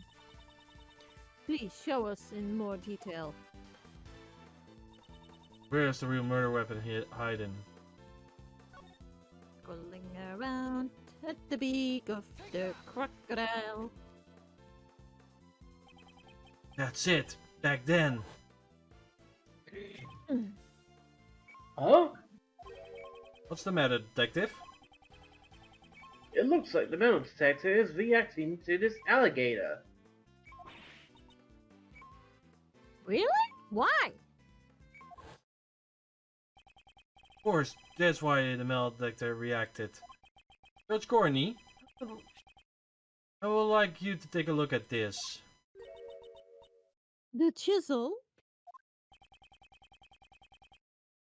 Please show us in more detail. Where's the real murder weapon hiding? Scrolling around at the beak of the crocodile. That's it! Back then! Oh? What's the matter, detective? It looks like the metal detector is reacting to this alligator. Really? Why? Of course, that's why the metal detector reacted. Judge Corney, I would like you to take a look at this. The chisel?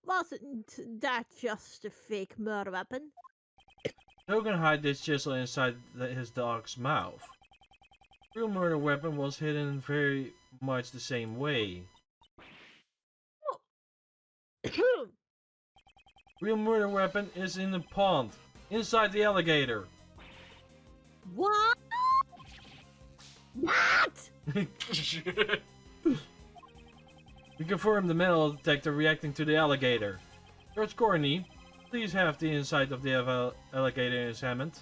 Wasn't that just a fake murder weapon? Who can hide this chisel inside his dog's mouth? Real murder weapon was hidden very much the same way. Real murder weapon is in the pond, inside the alligator. What? What? We confirmed the metal detector reacting to the alligator. George Corney, please have the inside of the alligator examined.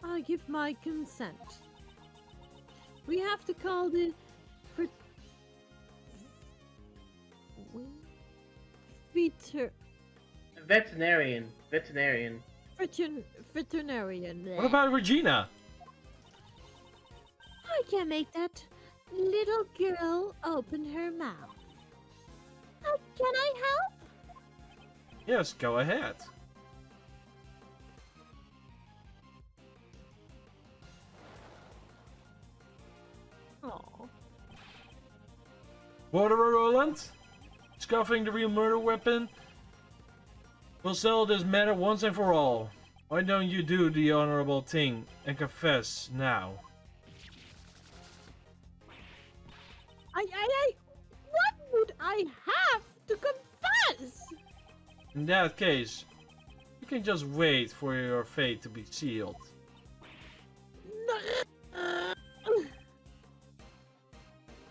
I give my consent. We have to call the Veterinarian. veterinarian. What about Regina? I can make that little girl open her mouth. Can I help? Yes, go ahead. Oh. Borderer Roland? Discovering the real murder weapon will settle this matter once and for all. Why don't you do the honorable thing and confess now? What would I have to confess? In that case, you can just wait for your fate to be sealed.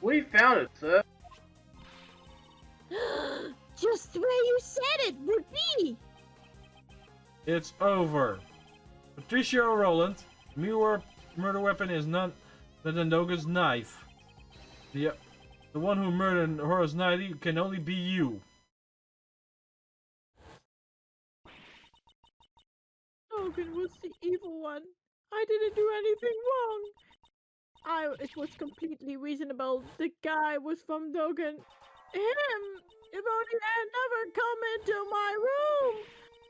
We found it, sir. Just the way you said it would be. It's over. Patricia Roland, the murder weapon is none than Doga's knife. The one who murdered Horace Knightley can only be you. Dogan was the evil one. I didn't do anything wrong. It was completely reasonable. The guy was from Dogan. Him! If only I had never come into my room!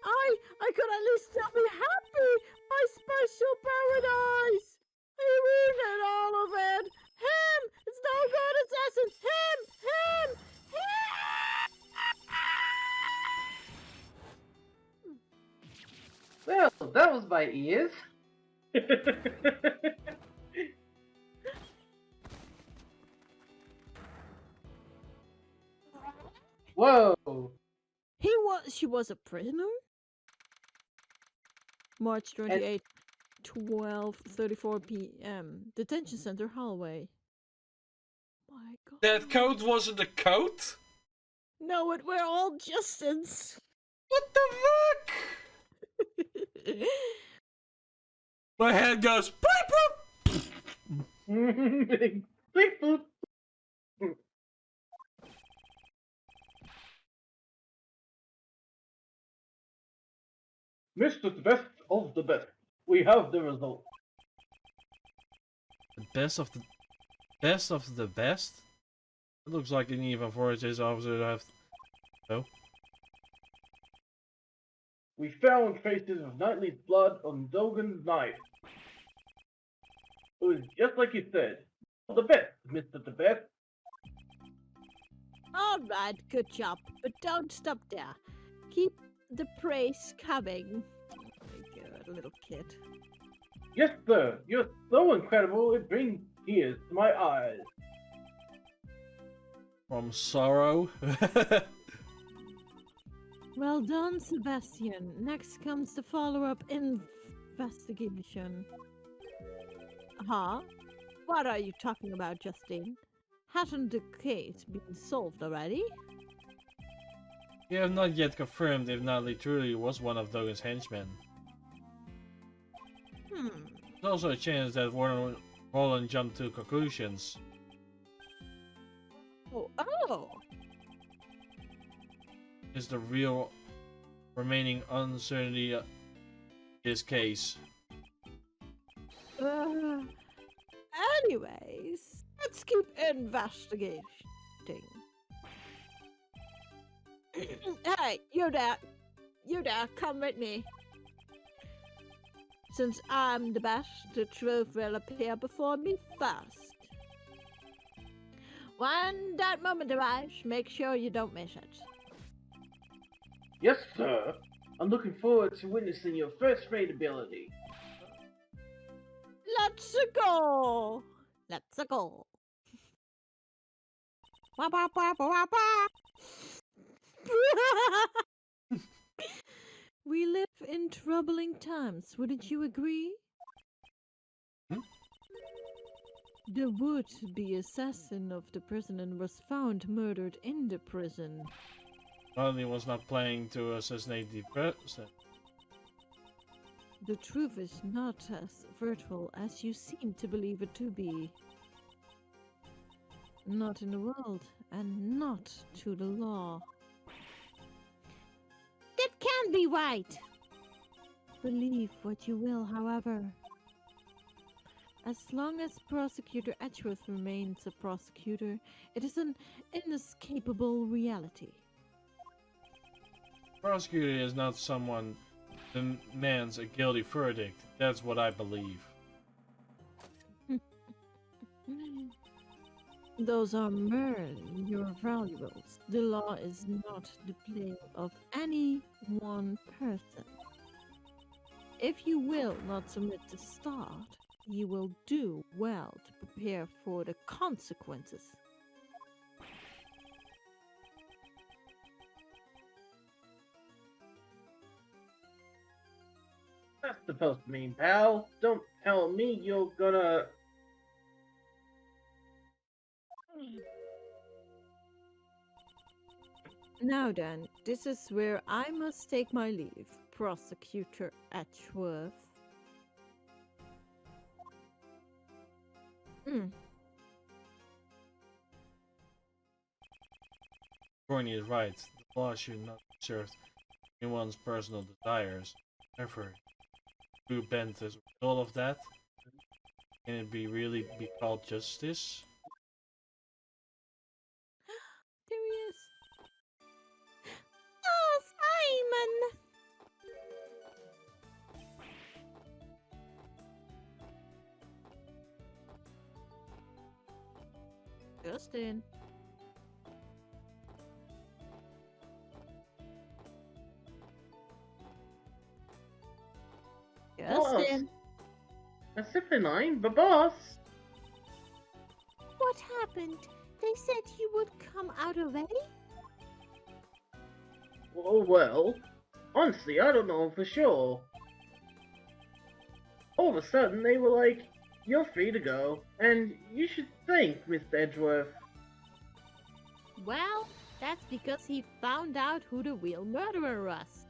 I could at least still be happy! My special paradise! He ruined all of it! Him! It's no good assassin! Him! Well, that was my ears. Whoa! She was a prisoner? March 28, 12:34 p.m. Detention center hallway. My god. That code wasn't a code? No, we're all Justins. What the fuck? My head goes bleep Bleep boop. Mr. The best of the best. We have the result. The best of the best? It looks like an even forces officer have. No. We found traces of Knightley's blood on Dogan's knife. It was just like you said. The best, Mr. The best. Alright, good job. But don't stop there. Keep the praise coming. Oh my god, little kid. Yes, sir. You're so incredible, it brings tears to my eyes. From sorrow. Well done, Sebastian. Next comes the follow-up investigation. Huh? What are you talking about, Justine? Hasn't the case been solved already? We have not yet confirmed if Knightley truly was one of Dogan's henchmen. There's also a chance that Roland jumped to conclusions. Oh! Is the real remaining uncertainty in this case. Anyways, let's keep investigating. Hey, you there, come with me. Since I'm the best, the truth will appear before me first. When that moment arrives, make sure you don't miss it. Yes, sir. I'm looking forward to witnessing your first-rate ability. Let's Let's go. Let's go. Wah, wah, wah, wah, wah. We live in troubling times, wouldn't you agree? Hmm? The would-be assassin of the prisoner was found murdered in the prison. Natalie was not planning to assassinate the president. The truth is not as virtual as you seem to believe it to be. Not in the world, and not to the law. That can't be right! Believe what you will, however. As long as Prosecutor Edgeworth remains a prosecutor, it is an inescapable reality. Prosecutor is not someone who demands a guilty verdict. That's what I believe. Those are merely your valuables. The law is not the play of any one person. If you will not submit to start, you will do well to prepare for the consequences. That's supposed to mean, pal. Don't tell me you're gonna... Now then, this is where I must take my leave, Prosecutor Edgeworth. Corny is right. The law should not serve anyone's personal desires. However, true bent as a result of that, can it really be called justice? There he is. Oh, Simon! Justin. Justin. That's simply line, but boss! What happened? They said you would come out already? Oh, well, honestly, I don't know for sure. All of a sudden, they were like, you're free to go, and you should thank Mr. Edgeworth. Well, that's because he found out who the real murderer was.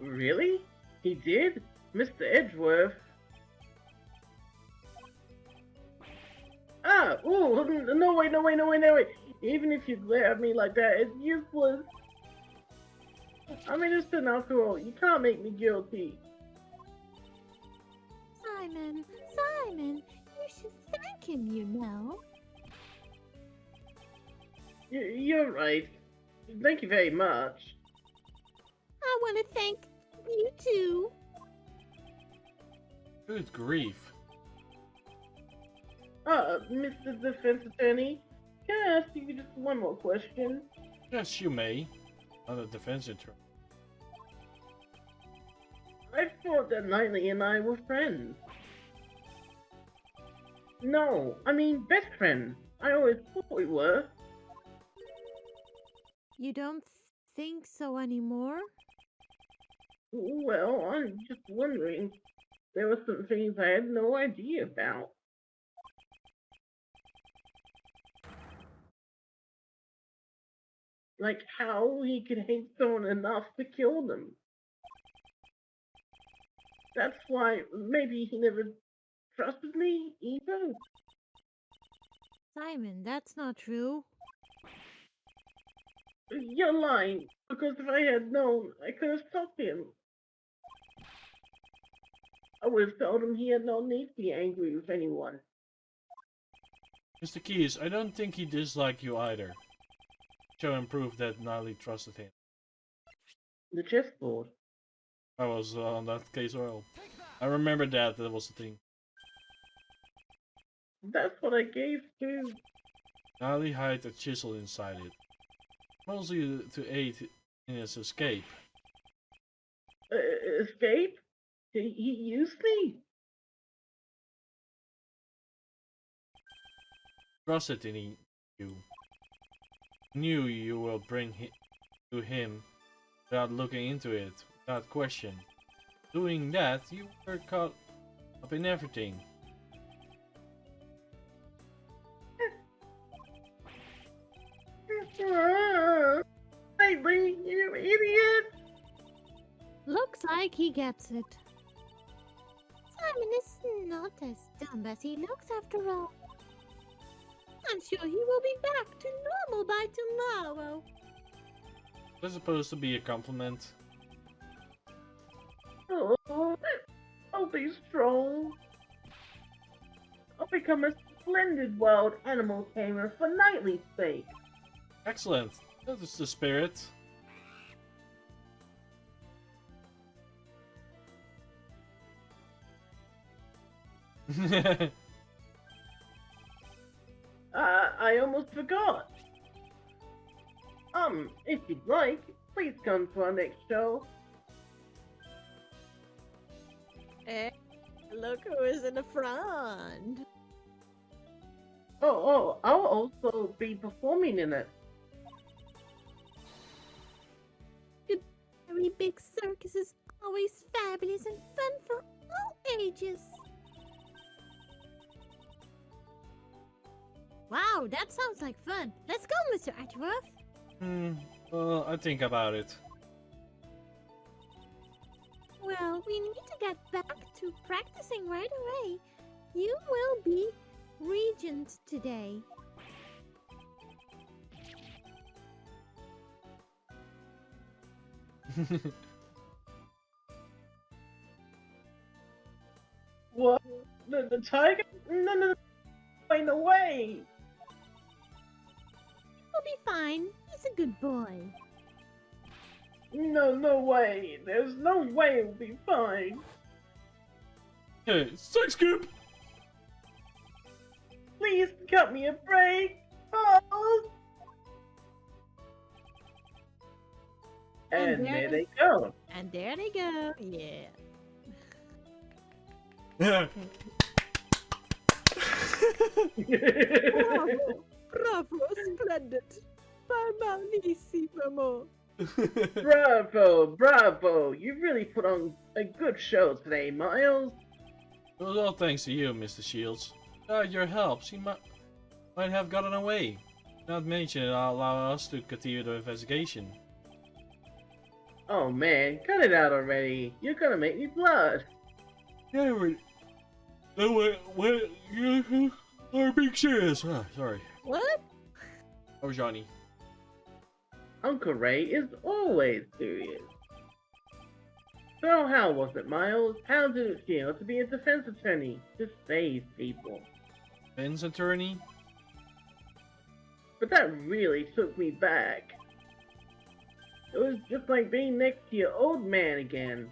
Really? He did? Mr. Edgeworth? Ah! Ooh! No way, no way, no way, no way! Even if you glare at me like that, it's useless! I'm innocent after all. You can't make me guilty. Simon, Simon, you should thank him, you know. You're right. Thank you very much. I want to thank you too. Good grief. Mr. Defense Attorney, can I ask you just one more question? Yes, you may. Not a defense attorney. I thought that Knightley and I were friends. No, I mean best friends. I always thought we were. You don't think so anymore? Well, I'm just wondering. There were some things I had no idea about. Like how he could hate someone enough to kill them. That's why maybe he never trusted me either. Simon, that's not true. You're lying, because if I had known, I could have stopped him. I would have told him he had no need to be angry with anyone. Mr. Keys, I don't think he disliked you either. Show and prove that Natalie trusted him. The chessboard. I was on that case well. I remember that was the thing. That's what I gave to... Natalie hid a chisel inside it. Mostly to aid in his escape. Escape? He used me? trusted in you. Knew you will bring to him without looking into it, without question. Doing that, you were caught up in everything. Lately, you idiot! Looks like he gets it. Simon is not as dumb as he looks after all. I'm sure he will be back to normal by tomorrow. That's supposed to be a compliment. Oh, I'll be strong. I'll become a splendid wild animal tamer for Knightley's sake. Excellent. That is the spirit. I almost forgot. If you'd like, please come to our next show. Hey, look who is in the front. Oh, I'll also be performing in it. The very big circus is always fabulous and fun for all ages. Wow, that sounds like fun. Let's go, Mr. Edgeworth. Well, I think about it. Well, we need to get back to practicing right away. You will be regent today. What? The tiger? No, find a way. He'll be fine. He's a good boy. No way. There's no way it'll be fine. Hey, sex scoop! Please cut me a break. Oh. And there they go. And there they go. Yeah. Bravo! Bravo! Splendid! Malissimo! Bravo! You really put on a good show today, Miles. It was all thanks to you, Mr. Shields. Without your help, she might have gotten away. Not mention it allow us to continue the investigation. Oh man, cut it out already. You're gonna make me blush. Yeah, wait, you are being serious. Ah, sorry. What? Oh, Johnny. Uncle Ray is always serious. So how was it, Miles? How did it feel to be a defense attorney to save people? Defense attorney? But that really took me back. It was just like being next to your old man again.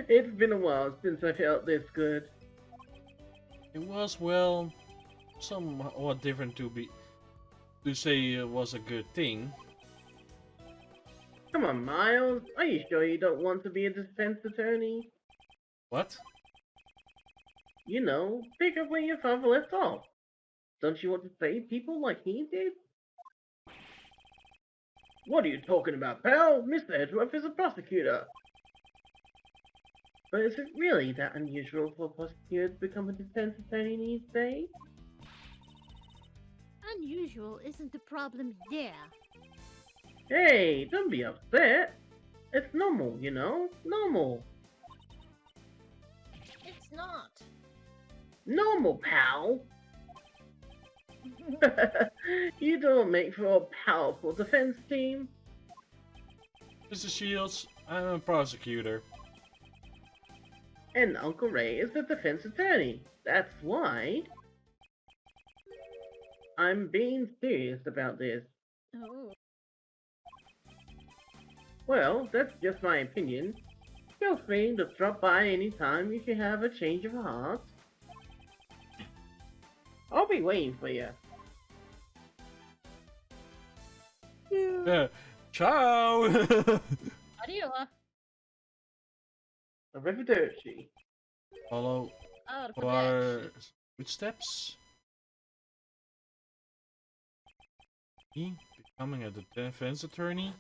It's been a while since I felt this good. It was, well, somewhat different to say it was a good thing. Come on, Miles. Are you sure you don't want to be a defense attorney? What? You know, pick up where your father left off. Don't you want to save people like he did? What are you talking about, pal? Mr. Edgeworth is a prosecutor. But is it really that unusual for a prosecutor to become a defense attorney these days? Unusual isn't the problem there. Hey, don't be upset. It's normal, you know? Normal. It's not. Normal, pal. You don't make for a powerful defense team. Mr. Shields, I'm a prosecutor. And Uncle Ray is the defense attorney. That's why I'm being serious about this. Oh. Well, that's just my opinion. Feel free to drop by anytime if you have a change of heart. I'll be waiting for you. Ciao! Adios. Arrivederci. Follow Out our Footsteps. Me becoming a defense attorney.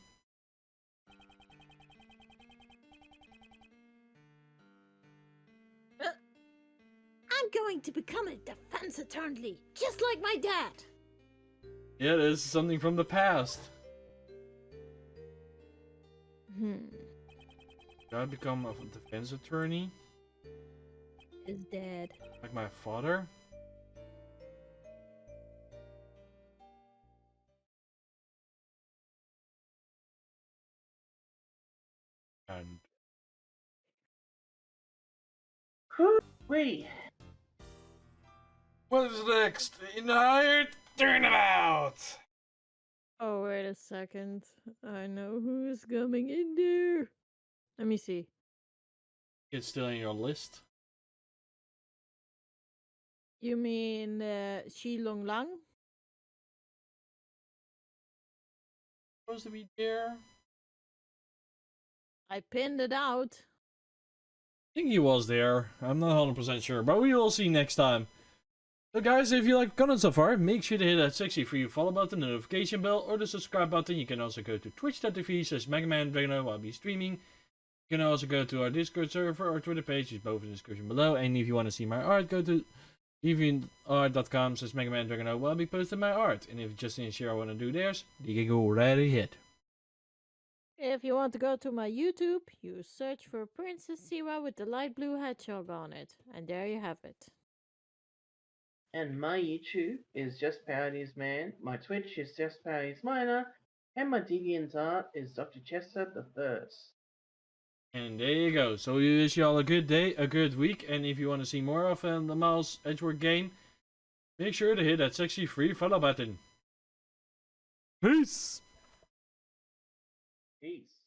I'm going to become a defense attorney, just like my dad. Yeah, this is something from the past. Should I become a defense attorney? His dad. Like my father? And Wait. what is next in our turnabout? Oh, wait a second. I know who's coming in there. Let me see. It's still in your list. You mean Shi Long Lang? Supposed to be there. I pinned it out. I think he was there. I'm not 100% sure, but we will see next time. So guys, if you like the content so far, make sure to hit that sexy for you follow button, the notification bell, or the subscribe button. You can also go to twitch.tv/MegaDragonoid while I'll be streaming. You can also go to our Discord server or Twitter page, it's both in the description below. And if you want to see my art, go to deviantart.com/MegaDragonoid while I'll be posting my art. And if Justin and Sira want to do theirs, they can go right ahead. If you want to go to my YouTube, you search for Princess Sira with the light blue hedgehog on it. And there you have it. And my YouTube is Just Parodies Man, my Twitch is Just Parodies Minor, and my DeviantArt is Dr. Chester the First. And there you go. So we wish you all a good day, a good week, and if you want to see more of the Miles Edgeworth game, make sure to hit that sexy free follow button. Peace! Peace.